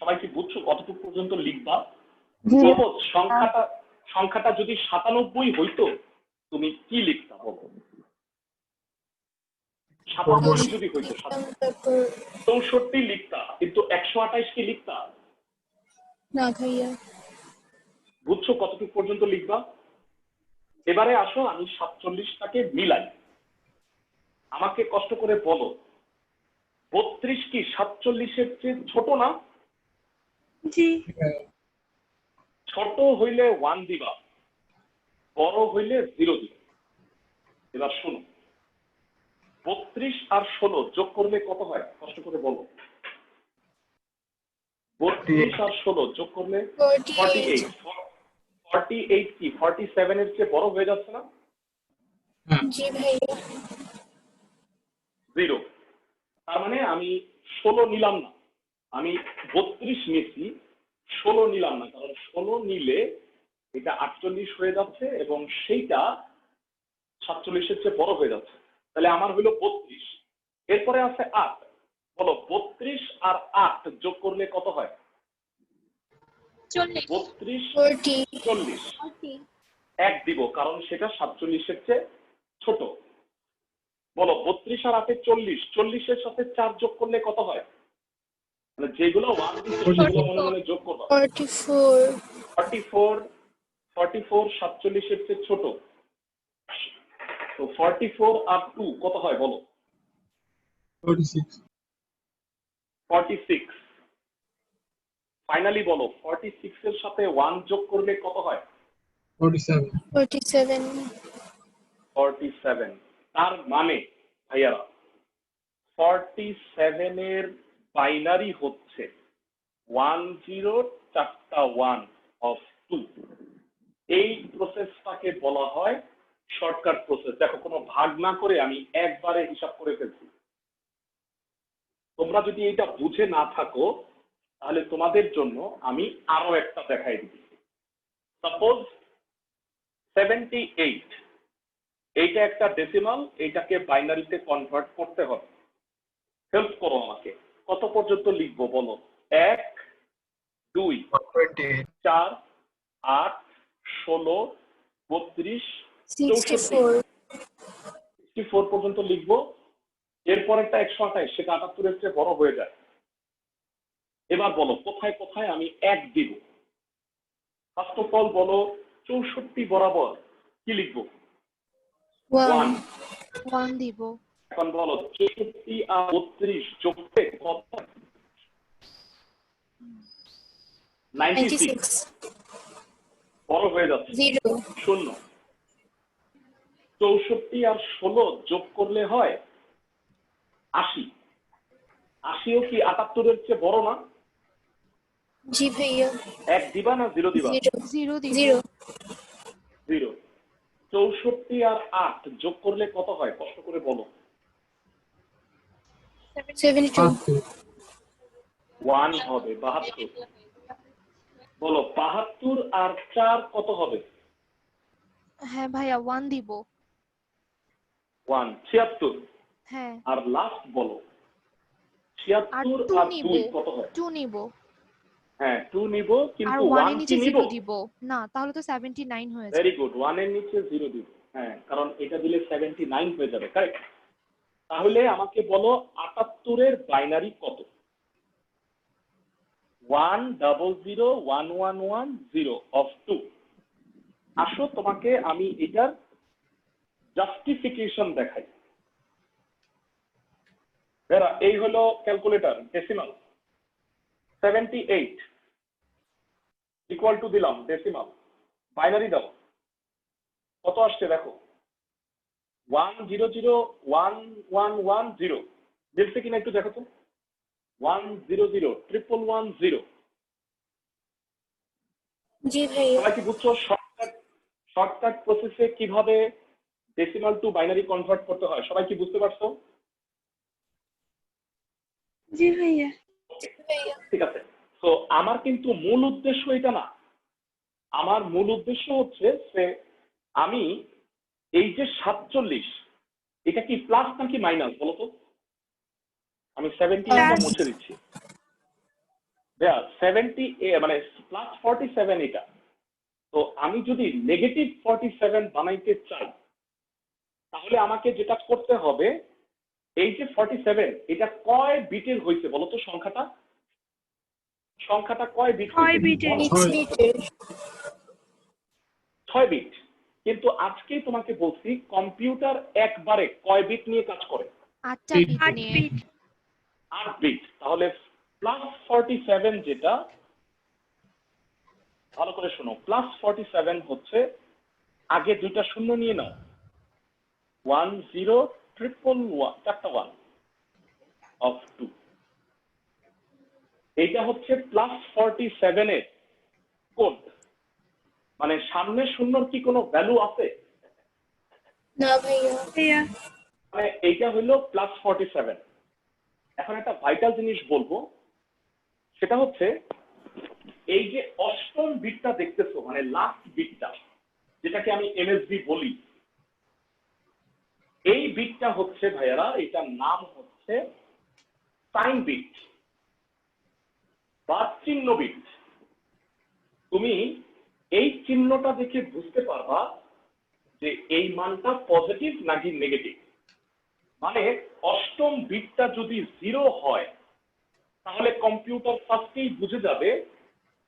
Speaker 1: সবাই কি বুঝছো কতটুকু পর্যন্ত লিখবা? সাপোজ সংখ্যাটা যদি 97 হইতো, তুমি কি লিখতা বলো? 97 যদি হইতো 64 লিখতা, কিন্তু 128 কি লিখতা?
Speaker 2: না ভাইয়া।
Speaker 1: বুঝছো কতটুকু পর্যন্ত লিখবা? এবারে আসো আমি 47টাকে মিলাই। আমাকে কষ্ট করে বলো, 32 কি 47 এর চেয়ে ছোট না?
Speaker 2: জি।
Speaker 1: ছোট হইলে 1 দিবা, বড় হইলে 0 দিবে। এবার শোনো, 32 আর 16 যোগ করলে কত হয়? কষ্ট করে বলো। 32 আর 16 যোগ করলে
Speaker 2: 48
Speaker 1: 48 কি 47 এর চেয়ে বড় হয়ে যাচ্ছে না?
Speaker 2: জি ভাইয়া
Speaker 1: 0। তার মানে আমি 16 নিলাম না, আমি 32 নিয়েছি, 16 নিলাম না, কারণ 16 নিলে এটা 48 হয়ে যাচ্ছে এবং সেইটা 47 এর চেয়ে বড় হয়ে যাচ্ছে। তাহলে আমার হলো 32। এরপরে আছে 8। বলো 32 আর 8 যোগ করলে কত হয়? 32
Speaker 2: 40
Speaker 1: 40। এক দিব, কারণ সেটা 47 এর চেয়ে ছোট। বলো 32 আর 8 40, 40 এর সাথে 4 যোগ করলে কত হয়? মানে যেগুলো 1 দিচ্ছে সেগুলো মনে মনে যোগ করবা।
Speaker 2: 44
Speaker 1: 44 47 এর চেয়ে ছোট। তো 44 আর 2 কত হয় বলো?
Speaker 4: 46
Speaker 1: 46। ফাইনালি বলো 46 এর সাথে 1 যোগ করলে কত হয়?
Speaker 4: 47
Speaker 2: 47
Speaker 1: 47। তার মানে ভাইয়ারা 47 এর বাইনারি হচ্ছে 10 চারটা 1 অফ 2। এই প্রসেসটাকে বলা হয় শর্টকাট প্রসেস। দেখো, কোনো ভাগ না করে আমি একবারে হিসাব করে ফেলছি। তোমরা যদি এটা বুঝে না থাকো তাহলে তোমাদের জন্য আমি আরো একটা দেখাই দিচ্ছি। সাপোজ 78, এইটা একটা ডেসিমাল, এইটাকে বাইনারিতে কনভার্ট করতে হবে। হেল্প করো আমাকে, কত পর্যন্ত লিখবো বলো? 1 2 4 8 16 32 64 64 পর্যন্ত লিখবো। এরপরেরটা 128, সেটা 78 এর চেয়ে বড় হয়ে যায়। এবার বলো কোথায় কোথায় আমি 1 দিব? ফার্স্ট অফ অল বলো 64 বরাবর কি লিখবো?
Speaker 2: 1
Speaker 5: 1 দিব।
Speaker 1: এখন বলো 64 আর 32 যোগ করে কত? 96।
Speaker 2: 96
Speaker 1: বড় হয়ে যাচ্ছে
Speaker 2: 0
Speaker 1: শূন্য। 64 আর 16 যোগ করলে হয় 80। 80ও কি 78 এর চেয়ে বড় না?
Speaker 2: জি ভাইয়া
Speaker 1: 1 দিবা না 0 দিবা?
Speaker 5: 0 দিব।
Speaker 2: 0
Speaker 1: 0। 64 আর 8 যোগ করলে কত হয়? কষ্ট করে বলো।
Speaker 2: 72
Speaker 1: 1 হবে 72। বলো 72 আর 4 কত হবে?
Speaker 5: হ্যাঁ ভাইয়া 1 দিব।
Speaker 1: 1 76।
Speaker 5: হ্যাঁ
Speaker 1: আর লাস্ট বলো
Speaker 5: আর
Speaker 1: 76
Speaker 5: 2
Speaker 1: আর
Speaker 5: নিব।
Speaker 1: 2 কত হয়?
Speaker 5: 2 নিব।
Speaker 1: হ্যাঁ 2 নিব,
Speaker 5: আর
Speaker 1: কিন্তু
Speaker 5: 1 এর
Speaker 1: 1
Speaker 5: নিচে
Speaker 1: কি নিব?
Speaker 5: 0 দিব না, তাহলে তো 79 হয়ে
Speaker 1: ভেরি
Speaker 5: যাবে।
Speaker 1: গুড, 1 এর নিচে 0 দিব। হ্যাঁ, কারণ এটা দিলে 79 হয়ে যাবে, কারেক্ট। তাহলে আমাকে বলো 78 এর বাইনারি কত? 1001110 অফ 2। আসো তোমাকে আমি এটার জাস্টিফিকেশন দেখাই। বেরা, এই হলো ক্যালকুলেটর ডেসিমাল। 78 ইকুয়াল টু দিলাম ডেসিমাল, বাইনারি দাও, কত আসছে দেখো? 1001110 দেখছে কিনা একটু দেখো তো। 1001110।
Speaker 2: জি ভাইয়া
Speaker 1: সবাই কি বুঝছো শর্টকাট প্রসেসে কিভাবে ডেসিমাল টু বাইনারি কনভার্ট করতে হয়? সবাই কি বুঝতে পারছো?
Speaker 2: জি ভাইয়া
Speaker 1: ঠিক আছে। তো আমার কিন্তু মূল উদ্দেশ্য এটা না। আমার মূল উদ্দেশ্য হচ্ছে যে আমি এই যে 47, এটা কি প্লাস নাকি মাইনাস বলো তো? আমি 78টা মুছে দিচ্ছি। 70 মানে প্লাস 47 এটা। তো আমি যদি নেগেটিভ 47 বানাইতে চাই তাহলে আমাকে যেটা করতে হবে, এই যে 47 এটা কয় বিটের হয়েছে বলো তো? সংখ্যাটা কয় বিট হয়েছে? 6 বিট। কিন্তু আজকেই তোমাকে বলছি কম্পিউটার একবারে কয় বিট নিয়ে কাজ করে?
Speaker 5: 8টা বিট নিয়ে।
Speaker 1: 8 বিট। তাহলে প্লাস 47 যেটা, ভালো করে শোনো, প্লাস 47 হচ্ছে আগে দুইটা শূন্য নিয়ে নাও, 1 0 1 চারটা 1 অফ 2। এইটা হচ্ছে +47 এর কোড, মানে সামনে শূন্যর কি কোনো ভ্যালু আছে?
Speaker 2: না ভাইয়া।
Speaker 1: মানে এইটা হলো +47। এখন একটা ভাইটাল জিনিস বলবো, সেটা হচ্ছে এই যে অষ্টম বিটটা দেখতেছো, মানে লাস্ট বিটটা, যেটাকে আমি এমএসবি বলি, এই বিটটা হচ্ছে ভাইয়ারা, এটার নাম হচ্ছে সাইন বিট বা চিহ্ন বিট। তুমি এই চিহ্নটা দেখে বুঝতে পারবা যে এই মানটা পজিটিভ নাকি নেগেটিভ। মানে অষ্টম বিটটা যদি 0 হয়, তাহলে কম্পিউটার ফার্স্টেই বুঝে যাবে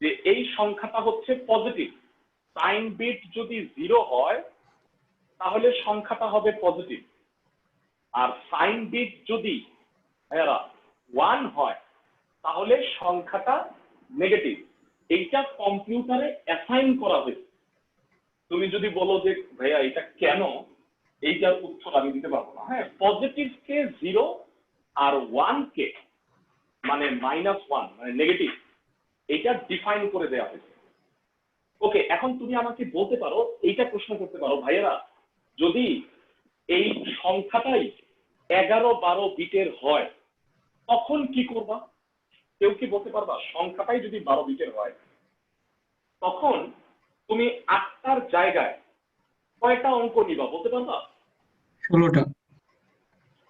Speaker 1: যে এই সংখ্যাটা হচ্ছে পজিটিভ। সাইন বিট যদি 0 হয়, তাহলে সংখ্যাটা হবে পজিটিভ। আর সাইন বিট যদি 1 হয়, তাহলে সংখ্যাটা নেগেটিভ। এইটা কম্পিউটারে অ্যাসাইন করা হয়েছে। তুমি যদি বলো যে ভাইয়া এটা কেন, এইটার উত্তর আমি দিতে পারবো না। হ্যাঁ, পজিটিভ কে 0 আর 1 কে মানে -1 মানে নেগেটিভ, এটা ডিফাইন করে দেওয়া হয়েছে। ওকে, এখন তুমি আমাকে বলতে পারো, এইটা প্রশ্ন করতে পারো, ভাইয়েরা যদি এই সংখ্যাটাই 11-12 বিটের হয়, তখন কি করবা? কেউ কি বলতে পারবা? সংখ্যাটাই যদি 12 বিটের হয়, তখন তুমি 8টার জায়গায় কয়টা অঙ্ক নিবা বলতে পারবা?
Speaker 4: 16টা।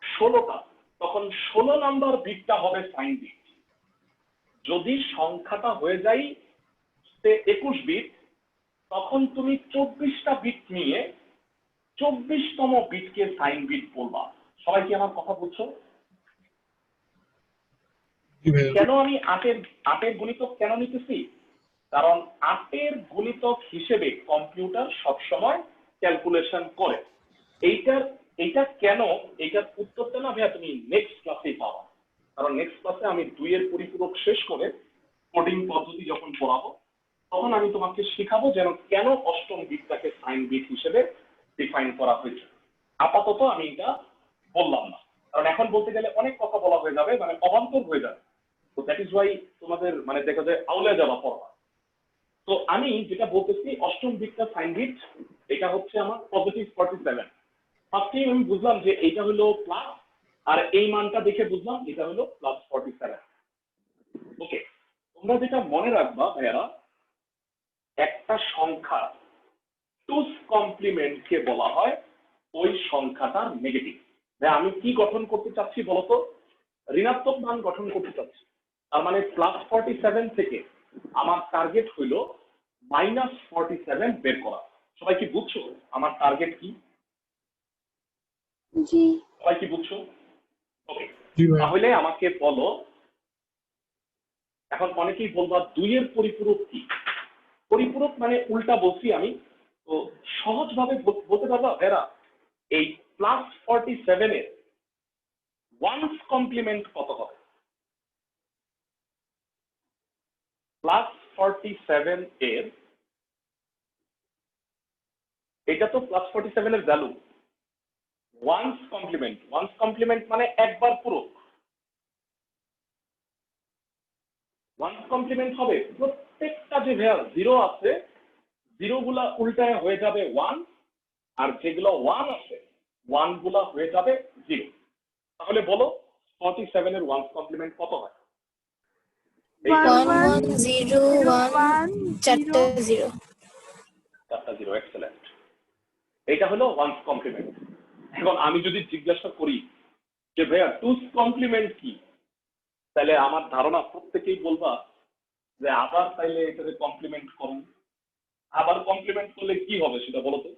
Speaker 1: 16টা। তখন 16 নাম্বার বিটটা হবে সাইন বিট। যদি সংখ্যাটা হয়ে যায় 21 বিট, তখন তুমি 24টা বিট নিয়ে 24তম বিটকে সাইন বিট বলবা। সবাই কি আমার কথা বুঝছো?
Speaker 4: জি ভাইয়া।
Speaker 1: কেন আমি 8এর গুণিতক কেন নিতেছি? কারণ 8এর গুণিতক হিসেবে কম্পিউটার সবসময় ক্যালকুলেশন করে। এইটা কেন, এইটার উত্তরটা না ভাইয়া তুমি নেক্সট ক্লাসে পাবা। কারণ নেক্সট ক্লাসে আমি 2 এর পরিপূরক শেষ করে কোডিং পদ্ধতি যখন পড়াবো, তখন আমি তোমাকে শেখাবো যেন কেন অষ্টম বিটটাকে সাইন বিট হিসেবে ডিফাইন করা হয়েছে। আপাতত আমি এটা বললাম না, কারণ এখন বলতে গেলে অনেক কথা বলা হয়ে যাবে, মানে অবান্তর হয়ে যাবে। তো দ্যাট ইজ ওয়াই তোমাদের মানে দেখা যায় আউলে যাওয়া পড়া। তো আমি যেটা বলতেছি, অষ্টম বিটটা সাইন বিট, এটা হচ্ছে আমার পজিটিভ 47। ফার্স্টেই আমি বুঝলাম যে এইটা হলো প্লাস, আর এই মানটা দেখে বুঝলাম এটা হলো +47। ওকে, তোমরা যেটা মনে রাখবা ভাইয়ারা, একটা সংখ্যা টুস কমপ্লিমেন্টকে বলা হয় ওই সংখ্যাটার নেগেটিভ। আমি কি গঠন করতে চাচ্ছি বলতো? ঋণাত্মক মান গঠন করতে চাচ্ছি। তার মানে +47 থেকে আমার টার্গেট হইল -47 বের করা। সবাই কি বুঝছো আমার টার্গেট কি?
Speaker 2: জি।
Speaker 1: সবাই কি বুঝছো? ওকে,
Speaker 4: জি ভাইয়া।
Speaker 1: তাহলে আমাকে বলো, এখন অনেকেই বলবা 2 এর পরিপূরক কি? পরিপূরক মানে উল্টা বলছি আমি, তো সহজভাবে বলতে পারবা এরা, এই +47 এর ওয়ান্স কমপ্লিমেন্ট কত হবে? +47 এর, এটা তো +47 এর ভ্যালু, ওয়ান্স কমপ্লিমেন্ট মানে একবার পূরক। ওয়ান্স কমপ্লিমেন্ট হবে প্রত্যেকটা যে জিরো আছে, জিরো গুলা উল্টায় হয়ে যাবে 1, আর যেগুলো 1 আছে 1 গুলা হয়ে যাবে 0। তাহলে বলো 47 এর ওয়ান্স কমপ্লিমেন্ট কত হয়?
Speaker 2: 1101 চারটা 0।
Speaker 1: 4টা 0, এক্সেলেন্ট। এটা হলো ওয়ান্স কমপ্লিমেন্ট। এখন আমি যদি জিজ্ঞাসা করি যে ভাইয়া টুস কমপ্লিমেন্ট কি, তাহলে আমার ধারণা প্রত্যেকেই বলবা যে আবার তাইলে এটাকে কমপ্লিমেন্ট করুন। আবার কমপ্লিমেন্ট করলে কি হবে সেটা বলো তো?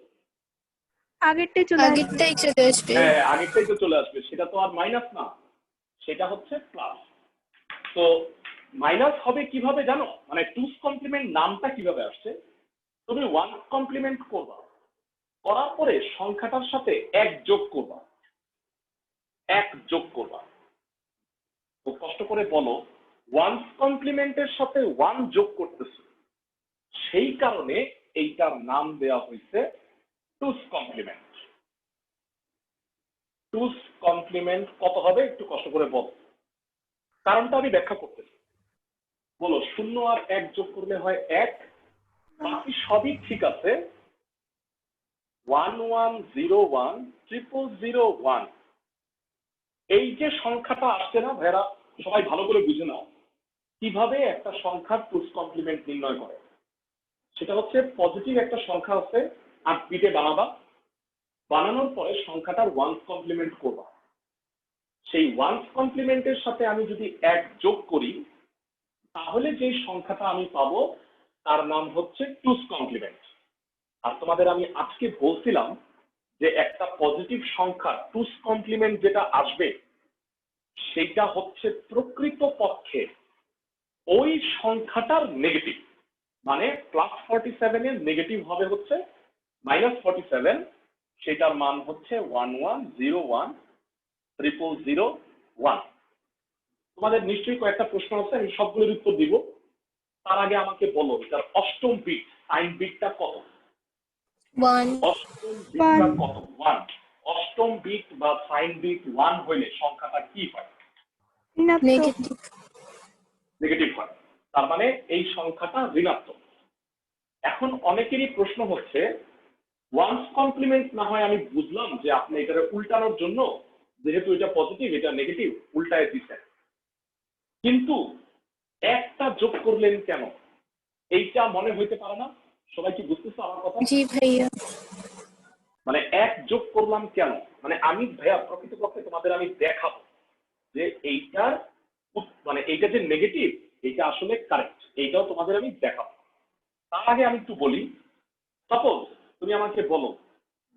Speaker 2: আগেরটাই চলে আসবে।
Speaker 1: হ্যাঁ, আগেরটাই তো চলে আসবে, সেটা তো আর মাইনাস না, সেটা হচ্ছে প্লাস। তো মাইনাস হবে কিভাবে জানো? মানে টুস কমপ্লিমেন্ট নামটা কিভাবে আসছে? তুমি ওয়ান্স কমপ্লিমেন্ট করবা, করার পরে সংখ্যাটার সাথে 1 যোগ করবা, 1 যোগ করবা। খুব কষ্ট করে বলো, ওয়ান্স কমপ্লিমেন্টের সাথে 1 যোগ করতেছে, সেই কারণে এইটার নাম দেওয়া হয়েছে টুস কমপ্লিমেন্ট। টুস কমপ্লিমেন্ট কত হবে একটু কষ্ট করে বল, কারণটা আমি ব্যাখ্যা করতেছি। বলো 0 আর 1 যোগ করলে হয় 1, বাকি সবই ঠিক আছে। 11010001 এই যে সংখ্যাটা আসছে না ভাইরা, সবাই ভালো করে বুঝে নাও কিভাবে একটা সংখ্যার টুস কমপ্লিমেন্ট নির্ণয় করে। সেটা হচ্ছে পজিটিভ একটা সংখ্যা আছে 8 বিটে বানাবা, বানানোর পরে সংখ্যাটার ওয়ান্স কমপ্লিমেন্ট করবা। সেই ওয়ান্স কমপ্লিমেন্টের সাথে আমি যদি 1 যোগ করি তাহলে যে সংখ্যাটা আমি পাবো তার নাম হচ্ছে টুস কমপ্লিমেন্ট। আর তোমাদের আমি আজকে বলছিলাম যে একটা পজিটিভ সংখ্যা টুস কমপ্লিমেন্ট যেটা আসবে সেটা হচ্ছে প্রকৃত পক্ষে ওই সংখ্যাটার নেগেটিভ, মানে +47 এর নেগেটিভ হবে হচ্ছে -47, সেটার মান হচ্ছে 11010001। তোমাদের নিশ্চয়ই কয়েকটা প্রশ্ন আছে, আমি সবগুলোর উত্তর দিব। তার আগে আমাকে বলো এটার অষ্টম বিট সাইন বিটটা কত?
Speaker 2: 1
Speaker 1: অষ্টম বিটটা কত? 1। অষ্টম বিট বা সাইন বিট 1 হইলে সংখ্যাটা কি হয়?
Speaker 2: নেগেটিভ
Speaker 1: নেগেটিভ হয়, তার মানে এই সংখ্যাটা ঋণাত্মক। এখন অনেকেরই প্রশ্ন হচ্ছে ওয়ান্স কমপ্লিমেন্ট না হয় আমি বুঝলাম যে আপনি এটা উল্টানোর জন্য, যেহেতু এটা পজিটিভ এটা নেগেটিভ উল্টায় দিচ্ছেন, কিন্তু একটা যোগ করলেন কেন এইটা মনে হইতে পারে না? সবাই কি বুঝতেছো আমার কথা?
Speaker 2: জি ভাইয়া
Speaker 1: মানে 1 যোগ করলাম কেন, মানে আমি ভাইয়া প্রকৃতপক্ষে তোমাদের আমি দেখাবো যে এইটার মানে এইটা যে নেগেটিভ এইটা আসলে কারেক্ট, এইটাও তোমাদের আমি দেখাবো। তার আগে আমি একটু বলি, সাপোজ তুমি আমাকে বলো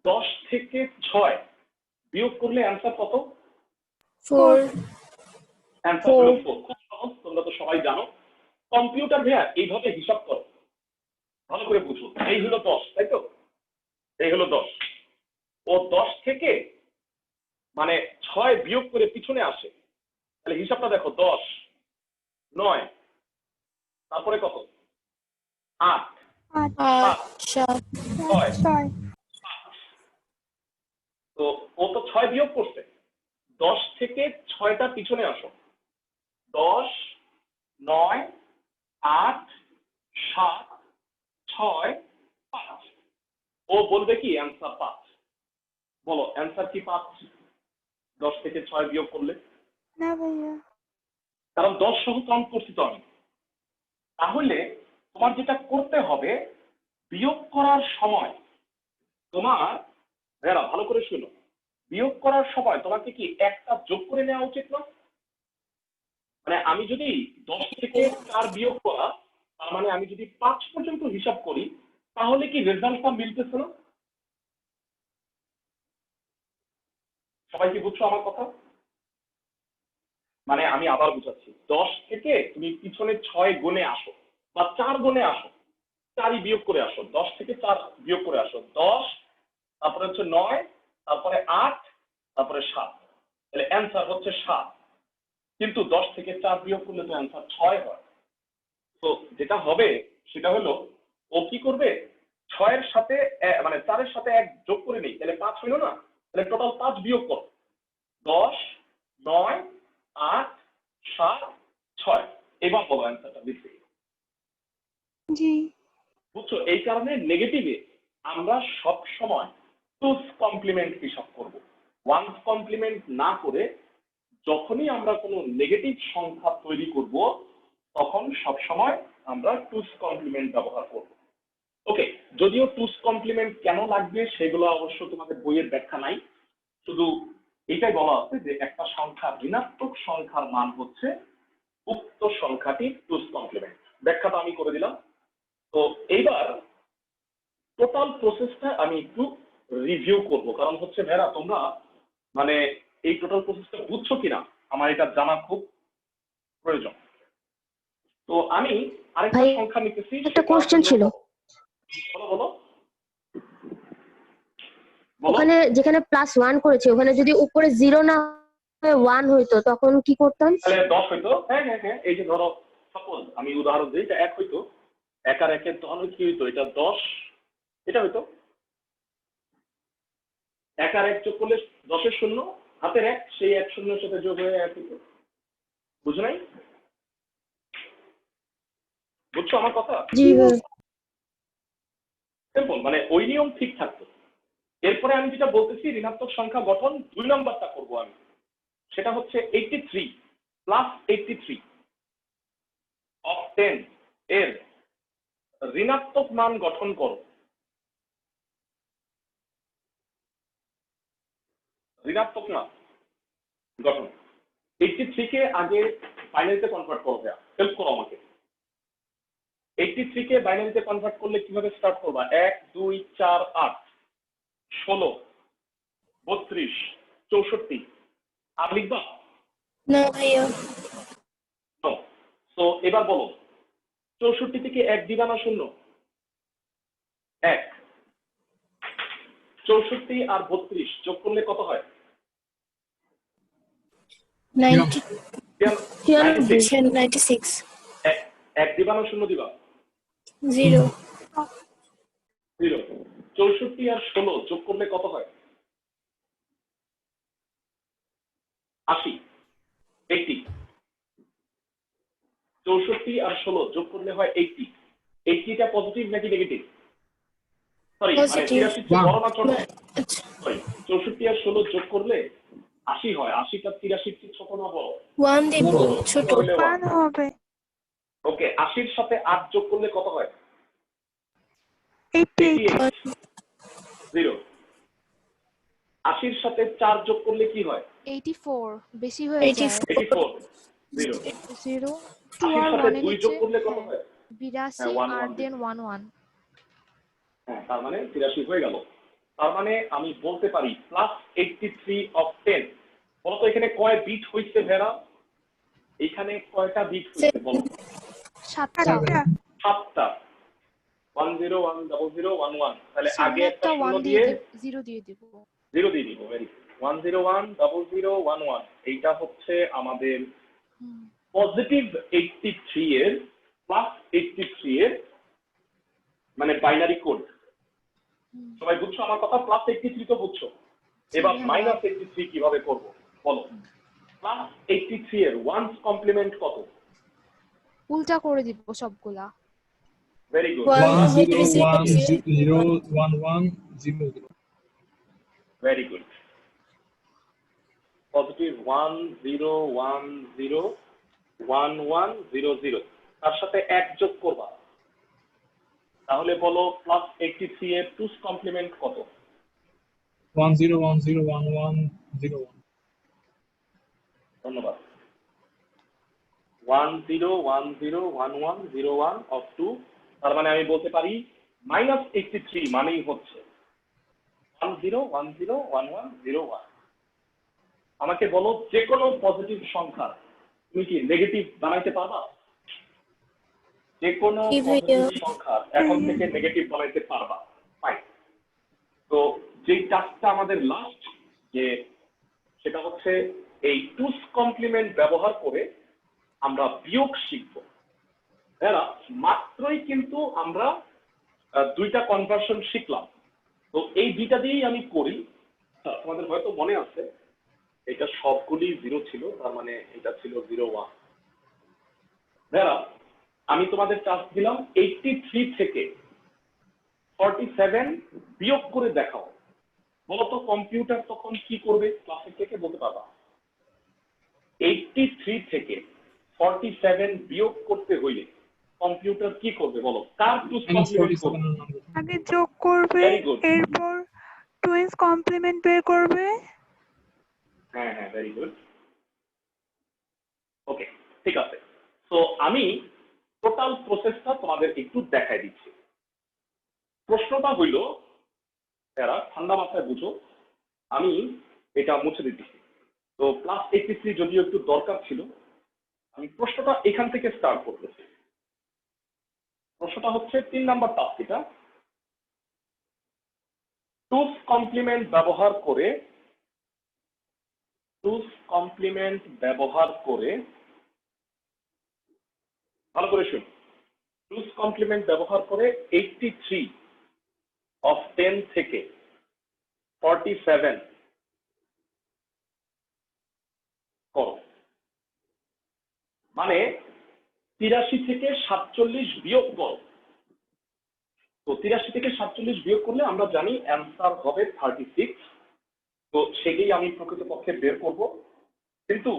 Speaker 1: 10 থেকে 6 বিয়োগ করলে অ্যান্সার কত?
Speaker 2: 4
Speaker 1: অ্যান্সার হলো 4। খুব সহজ, তোমরা তো সবাই জানো। কম্পিউটার ভাইয়া এইভাবে হিসাব করো, ভালো করে বুঝো। এই হলো 10, তাই তো? এই হলো 10। ও 10 থেকে মানে 6 বিয়োগ করে পিছনে আসে, তাহলে হিসাবটা দেখো 10, 9, তারপরে কত? 8,
Speaker 2: 8 7
Speaker 1: 6, তো ও তো 6 বিয়োগ করছে। 10 থেকে 6টা পিছনে আসো, 10, 9, 8, 7, 6, 5। ও বলবে কি অ্যান্সার 5। বলো অ্যান্সার কি 5? 10 থেকে 6 বিয়োগ করলে?
Speaker 6: না ভাইয়া।
Speaker 1: কারণ 10 সহ কাউন্ট করছি তো আমি। তাহলে তোমার যেটা করতে হবে, বিয়োগ করার সময় তোমার ভাইরা ভালো করে শুনো, বিয়োগ করার সময় তোমাকে কি একটা যোগ করে নেওয়া উচিত না? মানে আমি যদি 10 থেকে 4 বিয়োগ করা, তার মানে আমি যদি 5 পর্যন্ত হিসাব করি তাহলে কি রেজাল্টটা মিলতেছে না? সবাই কি বুঝছো আমার কথা? মানে আমি আবার বুঝাচ্ছি, 10 থেকে তুমি পিছনে 6 গুণে আসো বা 4 গুণে আসো, 4ই বিয়োগ করে আসো, 10 থেকে 4 বিয়োগ করে আসো, 10, তারপরে হচ্ছে 9, তারপরে 8, তারপরে 7, তাহলে অ্যান্সার হচ্ছে 7। কিন্তু 10 থেকে 4 বিয়োগ করলে তো অ্যান্সার 6 হয়। তো যেটা হবে সেটা হলো ও কি করবে, 6 এর সাথে মানে 4 এর সাথে 1 যোগ করে নেই, তাহলে 5 হইলো না? তাহলে টোটাল 5 বিয়োগ কর, 10, 9, 8, 7, 6। এবার বলো অ্যান্সারটা দিচ্ছি।
Speaker 6: জি
Speaker 1: বুঝছো? এই কারণে নেগেটিভে আমরা সব সময় টুস কমপ্লিমেন্ট হিসাব করব, ওয়ান্স কমপ্লিমেন্ট না করে। যখনই আমরা কোনো নেগেটিভ সংখ্যা তৈরি করব তখন সব সময় আমরা টুস কমপ্লিমেন্ট ব্যবহার করব। ওকে, যদিও টুস কমপ্লিমেন্ট কেন লাগবে সেগুলো অবশ্য তোমাদের বইয়ের ব্যাখ্যা নাই, শুধু এটাই বলা আছে যে একটা সংখ্যা ঋণাত্মক সংখ্যার মান হচ্ছে উক্ত সংখ্যাটি টুস কমপ্লিমেন্ট। ব্যাখ্যাটা আমি করে দিলাম। তো এইবার টোটাল প্রসেসটা আমি একটু রিভিউ করব, কারণ হচ্ছে ভাইরা তোমরা মানে এই টোটাল প্রসেসটা বুঝছো কিনা আমার এটা জানা খুব প্রয়োজন। তো আমি আরেকটা
Speaker 3: ভাই,
Speaker 1: সংখ্যা নিতেছি।
Speaker 3: একটা কোশ্চেন ছিল।
Speaker 1: বলো বলো বলো।
Speaker 3: ওখানে যেখানে +1 করেছে ওখানে যদি উপরে 0 না হয়ে 1 হইতো তখন কি করতাম?
Speaker 1: তাহলে 10 হইতো। হ্যাঁ হ্যাঁ হ্যাঁ, এই যে ধরো সাপোজ আমি উদাহরণ দিই, এটা 1 হইতো, 1 আর 1 এর তখন কি হইতো, এটা 10, এটা হইতো। এক আর এক যোগ করলে 10-এর শূন্য, হাতের এক, সেই এক শূন্যের সাথে যোগ হয়ে এক হইতো। বুঝো নাই? বুঝছো আমার কথা?
Speaker 3: জি ভাইয়া।
Speaker 1: সিম্পল, মানে ওই নিয়ম ঠিক থাকতো। এরপরে আমি যেটা বলতেছি ঋণাত্মক সংখ্যা গঠন 2 নাম্বারটা করব আমি, সেটা হচ্ছে 83 প্লাস 83 অফ 10 এর ঋণাত্মক মান গঠন করো। ঋণাত্মক মান গঠন 83 কে আগে বাইনারিতে কনভার্ট করো। হেল্প করো আমাকে। 83 কে বাইনারিতে কনভার্ট করলে কিভাবে স্টার্ট করবা? 1 2 4 8 16 32 64 আর লিখবা?
Speaker 2: না ভাইয়া।
Speaker 1: তো এবার বলো 64 থেকে 1 দিবা না শূন্য? 1। 64 আর 32 যোগ করলে কত হয়?
Speaker 2: 90 96
Speaker 1: এক দিবা না শূন্য দিবা?
Speaker 2: 0
Speaker 1: 0। 64 আর 16 যোগ করলে কত হয়? 80 80। 64 আর 16 যোগ করলে হয় 80। 80টা পজিটিভ নাকি নেগেটিভ? সরি, মানে
Speaker 2: Positive.
Speaker 1: 83 চেয়ে বড় না ছোট?
Speaker 2: আচ্ছা
Speaker 1: সরি, 64 আর 16 যোগ করলে 80 হয়। 80টা 83 চেয়ে ছোট না বড়?
Speaker 2: 1 দিব ছোট।
Speaker 6: ওয়ান হবে।
Speaker 1: ওকে, 80-র সাথে 8 যোগ করলে কত হয়?
Speaker 6: 88
Speaker 1: 0। 80-র সাথে 4 যোগ করলে কি হয়?
Speaker 5: 84 বেশি হয়ে যায়।
Speaker 1: 84 0।
Speaker 5: 0 2
Speaker 1: 80-র
Speaker 5: আর
Speaker 1: সাথে
Speaker 5: 1 এর
Speaker 1: 2 যোগ
Speaker 5: নিচে
Speaker 1: করলে কত হয়?
Speaker 5: 82
Speaker 1: 1
Speaker 5: আর
Speaker 1: 1
Speaker 5: দেন 1 1।
Speaker 1: হ্যাঁ, তার মানে 83 হয়ে গেল। তার মানে আমি বলতে পারি প্লাস 83 অফ 10। বলো তো এখানে কয় বিট হইছে ভেড়া? এখানে কয়টা বিট হইছে বলো?
Speaker 5: 7টা।
Speaker 1: 7টা। 1 0 1 0 0 1 1। তাহলে আগে
Speaker 5: সামনে
Speaker 1: একটা
Speaker 5: একটা
Speaker 1: শূন্য
Speaker 5: 1
Speaker 1: দিয়ে
Speaker 5: দিয়ে 0 দিয়ে দিব।
Speaker 1: 0 দিয়ে দিব। ভেরি 1 0 1 0 0 1 1। এইটা হচ্ছে আমাদের পজিটিভ 83 এর প্লাস 83 এর মানে বাইনারি কোড। সবাই বুঝছো আমার কথা? প্লাস 83 তো বুঝছো, এবার মাইনাস 83 কিভাবে করব বলো? প্লাস 83 এর ওয়ান্স কমপ্লিমেন্ট কত?
Speaker 5: উল্টা করে দিব সবগুলা।
Speaker 1: Very good.
Speaker 2: 1
Speaker 4: 0
Speaker 2: 0
Speaker 4: 1
Speaker 2: 0
Speaker 4: 0 1 1 0 0।
Speaker 1: Very good. Positive 1 0 1 0 1 1 0 0, তার সাথে 1 যোগ করবা। তাহলে বলো প্লাস 83 এর টুস কমপ্লিমেন্ট কত?
Speaker 4: 1 0 1 0 1 1 0 1।
Speaker 1: ধন্যবাদ। 1 0 1 0 1 1 0 1 অফ 2। তার মানে আমি বলতে পারি মাইনাস 83 মানেই হচ্ছে 1 0 1 0 1 1 0 1। আমাকে বলো যে কোনো পজিটিভ সংখ্যা তুমি কি নেগেটিভ বানাইতে পারবা? যে কোনো
Speaker 2: কি
Speaker 1: পজিটিভ
Speaker 2: ভাইয়া?
Speaker 1: সংখ্যা এখন থেকে নেগেটিভ বানাইতে পারবা। ফাইন। তো যেই টাস্কটা আমাদের লাস্ট, যে সেটা হচ্ছে এই টুস কমপ্লিমেন্ট ব্যবহার করে আমরা বিয়োগ শিখব। এরা মাত্রই কিন্তু আমরা দুইটা কনভার্সন শিখলাম। তো এই দুইটা দিয়েই আমি করি। তোমাদের হয়তো মনে আছে এটা সবগুলি 0 ছিল, তার মানে এটা ছিল 0 1। এরা আমি তোমাদের টাস্ক দিলাম 83 থেকে 47 বিয়োগ করে দেখাও। বলতো কম্পিউটার তখন কি করবে? ক্লাসের থেকে বলতে পারবা? 83 থেকে 47 বিয়োগ করতে হইলে কম্পিউটার কি করবে বলো? কার টুস কমপ্লিমেন্ট করবে?
Speaker 6: আগে যোগ করবে,
Speaker 1: ভেরি গুড।
Speaker 6: এরপর টুইন্স কমপ্লিমেন্ট বের করবে।
Speaker 1: হ্যাঁ হ্যাঁ, ভেরি গুড। ওকে, ঠিক আছে। তো আমি টোটাল প্রসেসটা তোমাদের একটু দেখাই দিচ্ছি। প্রশ্নটা হইল, এরা ঠান্ডা মাথায় বুঝো, আমি এটা মুছে দিচ্ছি। তো প্লাস 83 যদিও একটু দরকার ছিল, আমি প্রশ্নটা এখান থেকে স্টার্ট করতেছি। প্রশ্নটা হচ্ছে 3 নাম্বার টাস্ক। এটা টুস কমপ্লিমেন্ট ব্যবহার করে ভালো করে শুন। টুস কমপ্লিমেন্ট ব্যবহার করে 83 অফ 10 থেকে 47 করো, মানে 83 থেকে 47 বিয়োগ করো। তো 83 থেকে 47 বিয়োগ করলে আমরা জানি অ্যান্সার হবে 36। তো সেটাই আমি প্রকৃতপক্ষে বের করব। কিন্তু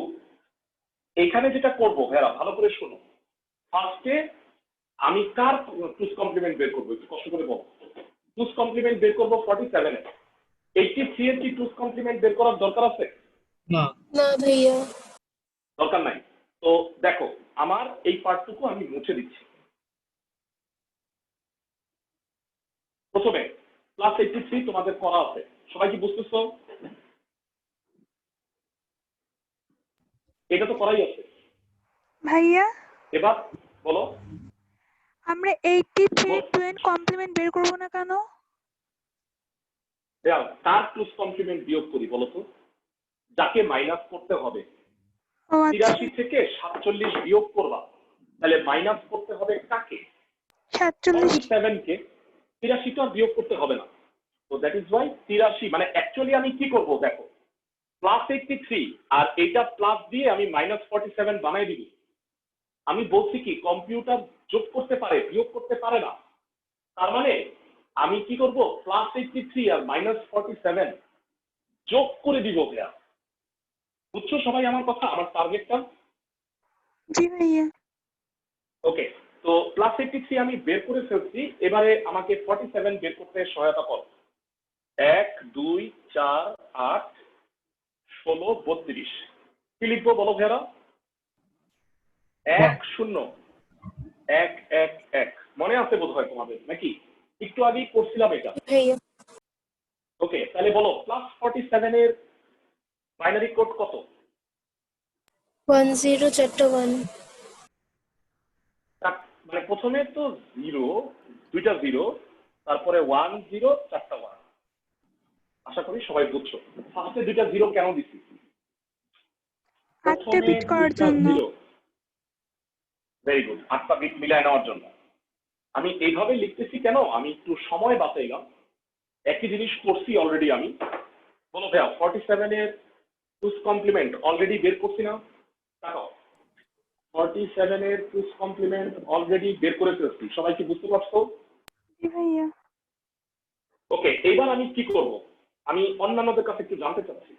Speaker 1: এখানে যেটা করবো ভাইয়া ভালো করে শোনো, ফার্স্টে আমি কার টুস কমপ্লিমেন্ট বের করবো একটু কষ্ট করে বলো। টুস কমপ্লিমেন্ট বের করবো 47 এর। 83 এর কি টুস কমপ্লিমেন্ট বের করার দরকার আছে?
Speaker 4: না।
Speaker 2: না ভাইয়া।
Speaker 1: দরকার নাই। তো দেখো আমার এই পার্টটুকু আমি মুছে দিচ্ছি। প্রথমে +83 তোমাদের করা আছে, সবাই কি বুঝতেছো? এটা তো করাই আছে।
Speaker 6: ভাইয়া
Speaker 1: এবার বলো
Speaker 6: আমরা 83 এর 2 কমপ্লিমেন্ট বের করব না কেন?
Speaker 1: কার টুস কমপ্লিমেন্ট বিয়োগ করি বলো তো, যাকে মাইনাস করতে হবে।
Speaker 6: ও আচ্ছা,
Speaker 1: 83 থেকে 47 বিয়োগ করবা, তাহলে মাইনাস করতে হবে কাকে?
Speaker 6: 47।
Speaker 1: 47 কে। 83 টা বিয়োগ করতে হবে না। তো দ্যাট ইজ ওয়াই 83 মানে অ্যাকচুয়ালি আমি কি করব দেখো, +83 আর এইটা প্লাস দিয়ে আমি -47 বানাই দিব। আমি বলছি কি কম্পিউটার যোগ করতে পারে বিয়োগ করতে পারে না। তার মানে আমি কি করব, +83 আর -47 যোগ করে দিব ভাইয়া। বুঝছো সবাই আমার কথা, আমার টার্গেটটা?
Speaker 6: জি ভাইয়া।
Speaker 1: ওকে, তো +83 আমি বের করে ফেলছি, এবারে আমাকে 47 বের করতে সহায়তা করো। 1 2 4 8 16 32 কি লিখবো বলো ভাইয়ারা? 1 0 1 1 1 মনে আছে বোধ হয় তোমাদের নাকি? একটু আগেই করছিলাম এটা।
Speaker 2: ভাইয়া
Speaker 1: ওকে, তাহলে বলো +47 এর বাইনারি কোড কত?
Speaker 2: 10 চারটা 1।
Speaker 1: মানে প্রথমে তো 0, দুইটা 0, তারপরে 1 0 চারটা 1। আশা করি সবাই বুঝছো। ফার্স্টে দুইটা 0 কেন দিছি?
Speaker 6: 8টা বিট করার জন্য।
Speaker 1: ভেরি গুড, 8টা বিট মিলায় নেওয়ার জন্য। আমি এইভাবে লিখতেছি কেন, আমি একটু সময় বাঁচাইলাম। একই জিনিস করছি অলরেডি আমি। বলো ভাইয়া 47 এর টুস কমপ্লিমেন্ট অলরেডি বের করছি না? তাকাও 47 এর টুস কমপ্লিমেন্ট অলরেডি বের করে ফেলছি, সবাই কি বুঝতে পারছো?
Speaker 6: জি ভাইয়া।
Speaker 1: ওকে, এইবার আমি কি করব, আমি অন্যান্যদের কাছে একটু জানতে চাচ্ছি।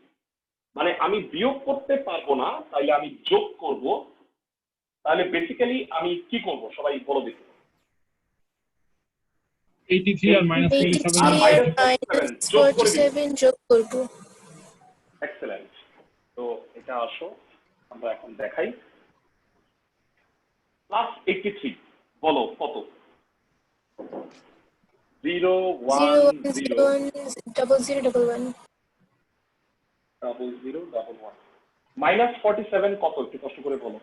Speaker 1: মানে আমি বিয়োগ করতে পারবো না, তাইলে আমি যোগ করব। তাহলে বেসিক্যালি আমি কি করব সবাই বলো দেখি।
Speaker 4: 83 আর -47
Speaker 1: আর
Speaker 2: -83 আর
Speaker 1: -47 যোগ করে দিই।
Speaker 2: -47 যোগ করব।
Speaker 1: এক্সেলেন্ট। তো এটা আসো আমরা এখন দেখাই। +83 বলো কত? 0 1 0
Speaker 2: 0 1 0 1
Speaker 1: -47 কত একটু কষ্ট করে বলো।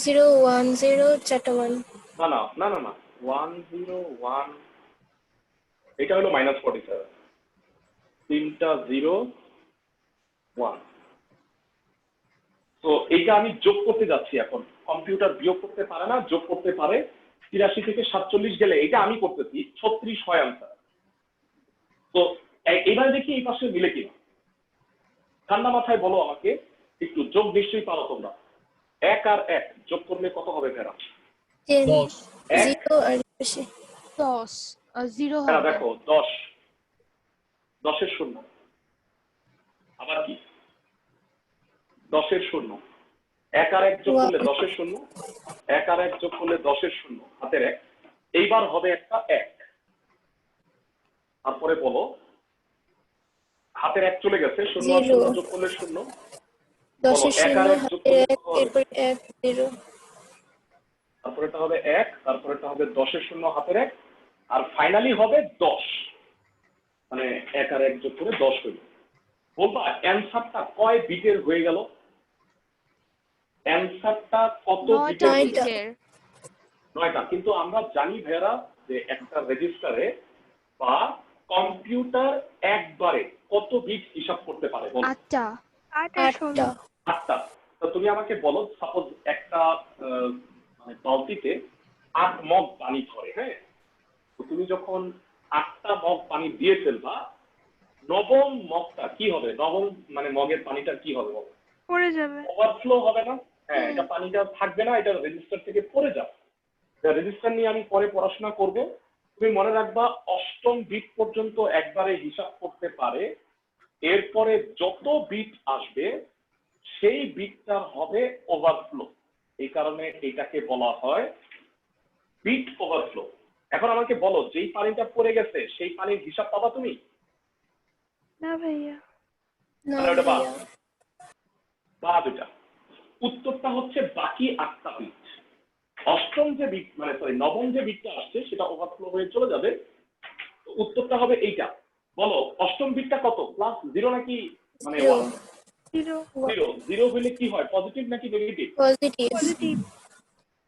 Speaker 2: 0 1 0 চারটা 1।
Speaker 1: না না না না না 1 0 1 এটা হলো -47, তিনটা 0 1। তো এইটা আমি যোগ করতে যাচ্ছি এখন। কম্পিউটার বিয়োগ করতে পারে না, যোগ করতে পারে। 83 থেকে 47 গেলে এটা আমি করতেছি 36 হয় আনসার। তো এবার দেখি এই পাশে মিলে কিনা। ঠান্ডা মাথায় বলো আমাকে, একটু যোগ নিশ্চয়ই পারো তোমরা। 1 আর 1 যোগ করলে কত হবে ভেড়া?
Speaker 2: 10
Speaker 4: 10
Speaker 2: 0 আর বেশি
Speaker 5: 10 0
Speaker 1: ভেড়া
Speaker 5: হবে।
Speaker 1: দেখো 10, 10-এর শূন্য, আবার কি 10-এর শূন্য, 1 আর 1 যোগ করলে 10-এর শূন্য, 1 আর 1 যোগ করলে 10-এর শূন্য, হাতের 1। এইবার হবে একটা 1, তারপরে বলো হাতের 1 চলে গেছে, শূন্য আর শূন্য যোগ করলে শূন্য।
Speaker 2: 10 এর
Speaker 1: 1 আর
Speaker 2: শূন্য
Speaker 1: 1 যোগ
Speaker 2: হাতের
Speaker 1: করলে
Speaker 2: 1 এরপর 1 0।
Speaker 1: তারপরেটা হবে 1, তারপরেটা হবে 10-এর শূন্য হাতের 1, আর ফাইনালি হবে 10। মানে 1 আর 1 যোগ করে 10 হইল। বলবা অ্যান্সারটা কয় বিটের হয়ে গেল? অ্যান্সারটা কত
Speaker 5: 9টা
Speaker 1: বিটের হয়ে গেল?
Speaker 5: বিটের।
Speaker 1: 9টা। কিন্তু আমরা জানি ভাইয়ারা যে একটা রেজিস্টারে বা কম্পিউটার একবারে কত বিট হিসাব করতে পারে বলো?
Speaker 5: 8টা।
Speaker 6: 8 আর 16।
Speaker 2: 8টা
Speaker 1: 8টা। তো তুমি আমাকে বলো, সাপোজ একটা মানে বালতিতে 8 মগ পানি ধরে, হ্যাঁ? তো তুমি যখন 8টা মগ পানি দিয়ে ফেলবা, নবম মগটা কি হবে? নবম মানে মগের পানিটা কি হবে?
Speaker 6: পড়ে যাবে।
Speaker 1: ওভারফ্লো হবে না? হ্যাঁ, এটা পানিটা থাকবে না, এটা রেজিস্টার থেকে পড়ে যাবে। রেজিস্টার নিয়ে আমি পরে পড়াশোনা করব। তুমি মনে রাখবা অষ্টম বিট পর্যন্ত একবারে হিসাব করতে পারে, এরপরে যত বিট আসবে সেই বিটটার হবে ওভারফ্লো। এই কারণে এটাকে বলা হয় বিট ওভারফ্লো। এখন আমাকে বলো, যেই পানিটা পড়ে গেছে সেই পানির হিসাব পাবা তুমি?
Speaker 6: না ভাইয়া।
Speaker 2: না
Speaker 1: তাহলে ওটা বাদ।
Speaker 2: ভাইয়া।
Speaker 1: বাদ এটা। উত্তরটা হচ্ছে বাকি 8টা বিট। অষ্টম যে বিট মানে সরি নবম যে বিটটা আসছে সেটা ওভারফ্লো হয়ে চলে যাবে। তো উত্তরটা হবে এইটা। বলো অষ্টম বিটটা কত? প্লাস 0 নাকি মানে 1?
Speaker 6: 0
Speaker 1: 0। 0 হলে কি হয়? পজিটিভ নাকি নেগেটিভ?
Speaker 2: পজিটিভ।
Speaker 6: পজিটিভ।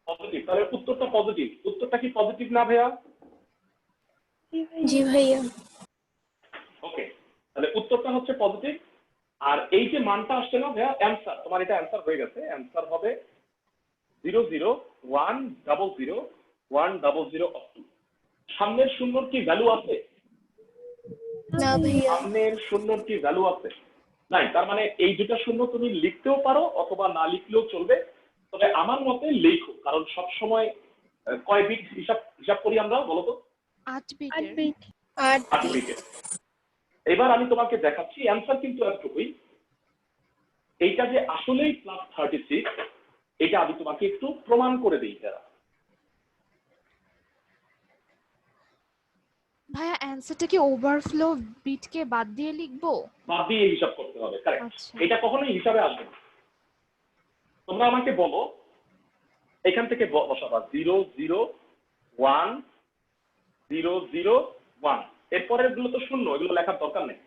Speaker 1: পজিটিভ। তাহলে উত্তরটা পজিটিভ। উত্তরটা কি পজিটিভ না ভাইয়া?
Speaker 2: জি ভাইয়া।
Speaker 1: ওকে, তাহলে উত্তরটা হচ্ছে পজিটিভ। আর এই যে মানটা আসছে না ভাইয়া, অ্যান্সার, তোমার এটা অ্যান্সার হয়ে গেছে। অ্যান্সার হবে 00100100100 সামনের শূন্যর কি ভ্যালু আছে?
Speaker 2: না ভাইয়া।
Speaker 1: সামনের শূন্যর কি ভ্যালু আছে? নাই। তার মানে এই দুটা শূন্য তুমি লিখতেও পারো অথবা না লিখলেও চলবে, তবে আমার মতে লেখো, কারণ সব সময় কয় বিট হিসাব করি আমরা বলো তো?
Speaker 5: 8
Speaker 6: 8
Speaker 5: বিটের।
Speaker 6: বিট।
Speaker 2: 8
Speaker 1: 8 বিটের। এবার আমি তোমাকে দেখাচ্ছি অ্যান্সার কিন্তু এতটুকুই। এইটা যে আসলেই +36 এটা আমি তোমাকে একটু প্রমাণ করে দিই। যারা
Speaker 5: ভাইয়া অ্যান্সারটা কি ওভারফ্লো বিটকে বাদ দিয়ে লিখবো?
Speaker 1: বাদ দিয়ে হিসাব করতে হবে, কারেক্ট।
Speaker 5: আচ্ছা।
Speaker 1: এটা কখনোই হিসাবে আসবে না। তোমরা আমাকে বলো, এখান থেকে বসাবা 0010001, এরপরের গুলো তো শূন্য, এগুলো লেখার দরকার নেই।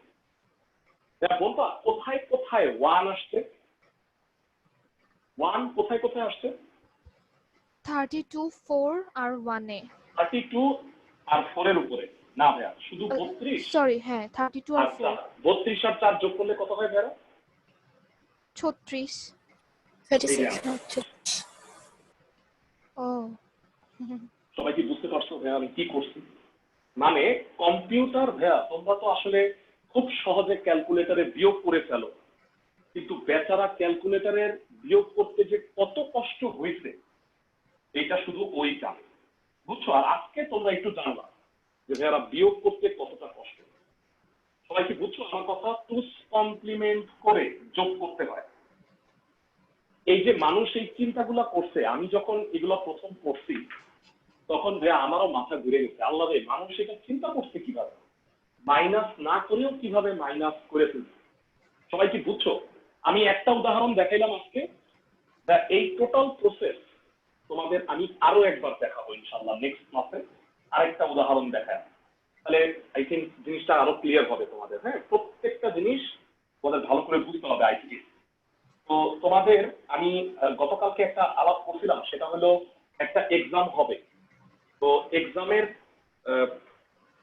Speaker 1: এরা বলবা কোথায় কোথায় 1 আসছে? 1 কোথায় কোথায় আসছে?
Speaker 5: 32, 4 আর 1 এ।
Speaker 1: 32 আর 4 এর উপরে না ভাইয়া, শুধু 32।
Speaker 5: সরি, হ্যাঁ 32 আর
Speaker 1: আচ্ছা,
Speaker 5: 4
Speaker 1: 32 আর 4 যোগ করলে কত হয় ভাইয়া?
Speaker 5: 36।
Speaker 2: 36 হচ্ছে।
Speaker 5: ও
Speaker 1: সবাই কি বুঝতে পারছো ভাইয়া আমি কি করছি? মানে কম্পিউটার ভাইয়া, তোমরা তো আসলে খুব সহজে ক্যালকুলেটরে বিয়োগ করে ফেলো, কিন্তু বেচারা ক্যালকুলেটরের বিয়োগ করতে যে কত কষ্ট হয়েছে এটা শুধু ওই জানে, বুঝছো? আর আজকে তোমরা একটু জানলা যে ভাইয়ারা বিয়োগ করতে কতটা কষ্ট। সবাই কি বুঝছো আমার কথা? টুস কমপ্লিমেন্ট করে যোগ করতে হয়। এই যে মানুষ এই চিন্তাগুলো করছে, আমি যখন এগুলো প্রথম করছি তখন ভাইয়া আমারও মাথা ঘুরে গেছে। আল্লাহ রে, মানুষ এটা চিন্তা করছে কিভাবে, মাইনাস না করেও কিভাবে মাইনাস করে ফেলছে। সবাই কি বুঝছো? আমি একটা উদাহরণ দেখাইলাম আজকে, এই টোটাল প্রসেস তোমাদের আমি আরো একবার দেখাবো ইনশাআল্লাহ নেক্সট ক্লাসে। আরেকটা উদাহরণ দেখায়, তাহলে আই থিঙ্ক জিনিসটা আরো ক্লিয়ার হবে তোমাদের। হ্যাঁ, প্রত্যেকটা জিনিস তোমাদের ভালো করে বুঝতে হবে আই থিঙ্ক। তো তোমাদের আমি গতকালকে একটা আলাপ করছিলাম, সেটা হলো একটা এক্সাম হবে। তো এক্সামের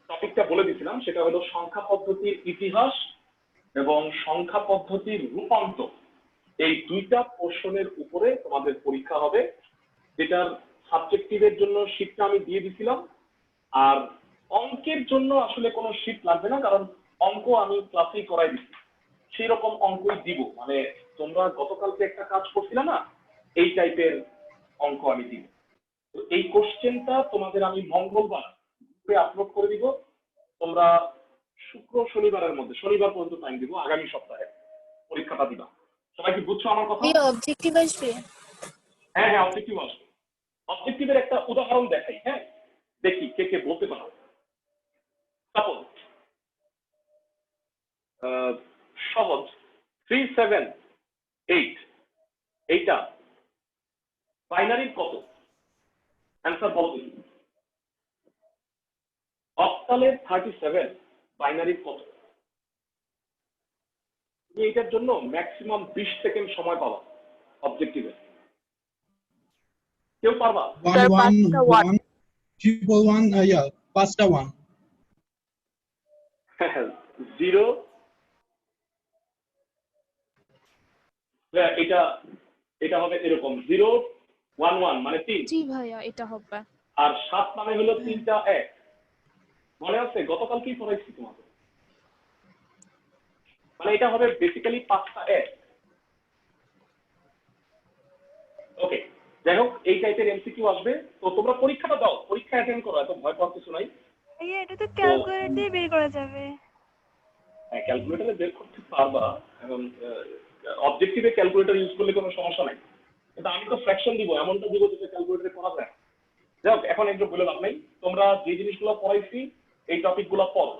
Speaker 1: টপিকটা বলে দিয়েছিলাম, সেটা হলো সংখ্যা পদ্ধতির ইতিহাস এবং সংখ্যা পদ্ধতির রূপান্তর। এই দুইটা পোর্শনের উপরে তোমাদের পরীক্ষা হবে, যেটার সাবজেক্টিভের জন্য শীটটা আমি দিয়ে দিছিলাম। আর অঙ্কের জন্য আসলে কোনো শীট লাগবে না, কারণ অঙ্ক আমি ক্লাসেই করাই দিচ্ছি, সেই রকম অঙ্কই দিব। মানে তোমরা গতকালকে একটা কাজ করছিলে না, এই টাইপের অঙ্ক আমি দিব। তো এই কোশ্চেনটা তোমাদের আমি মঙ্গলবার গ্রুপে আপলোড করে দিব। তোমরা শুক্র শনিবারের মধ্যে, শনিবার পর্যন্ত টাইম দিব, আগামী সপ্তাহে পরীক্ষাটা দিবা। সবাই কি বুঝছো আমার কথা?
Speaker 2: ভাইয়া অবজেক্টিভ আসবে?
Speaker 1: হ্যাঁ হ্যাঁ, অবজেক্টিভ আসবে। অবজেক্টিভের একটা উদাহরণ দেখাই, হ্যাঁ, দেখি কে কে বলতে পারো। সাপোজ সহজ 378, এইটা বাইনারির কত? অ্যান্সার বলো দেখি। অক্টালের 37 বাইনারির কত? তুমি এটার জন্য ম্যাক্সিমাম 20 সেকেন্ড সময় পাবা অবজেক্টিভে। কেউ পারবা?
Speaker 4: 11111 yeah, পাঁচটা 1
Speaker 1: জিরো, এটা এটা হবে এরকম 011 মানে 3,
Speaker 5: জি ভাইয়া এটা হবে।
Speaker 1: আর 7 মানে হলো 3টা 1। মনে আছে গতকালকেই পড়াইছি তোমাকে। মানে এটা হবে বেসিক্যালি 5টা এক। ওকে, যাই হোক এই টাইপের এমসিকিউ আসবে। তো তোমরা পরীক্ষাটা দাও, পরীক্ষা অ্যাটেন্ড করো, এত ভয় পাওয়ার কিছু নাই।
Speaker 6: ভাইয়া এটা তো ক্যালকুলেটর দিয়ে বের করা যাবে।
Speaker 1: হ্যাঁ, ক্যালকুলেটরে বের করতে পারবা, এবং অবজেক্টিভে ক্যালকুলেটর ইউজ করলে কোনো সমস্যা নাই, কিন্তু আমি তো ফ্র্যাকশন দিব, এমনটা দিব যেটা ক্যালকুলেটরে করা যায় না। যাই হোক, এখন একটু বলে লাভ নাই, তোমরা যে জিনিসগুলো পড়াইছি এই টপিকগুলো পড়ো।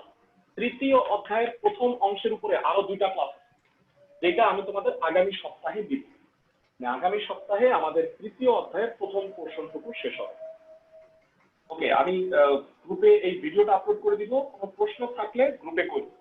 Speaker 1: তৃতীয় অধ্যায়ের প্রথম অংশের উপরে আরো 2টা ক্লাস, যেটা আমি তোমাদের আগামী সপ্তাহে দিব। আগামী সপ্তাহে আমাদের তৃতীয় অধ্যায়ের প্রথম পোর্শনটুকু শেষ হবে। ওকে, আমি গ্রুপে এই ভিডিওটা আপলোড করে দিব, কোনো প্রশ্ন থাকলে গ্রুপে করবো।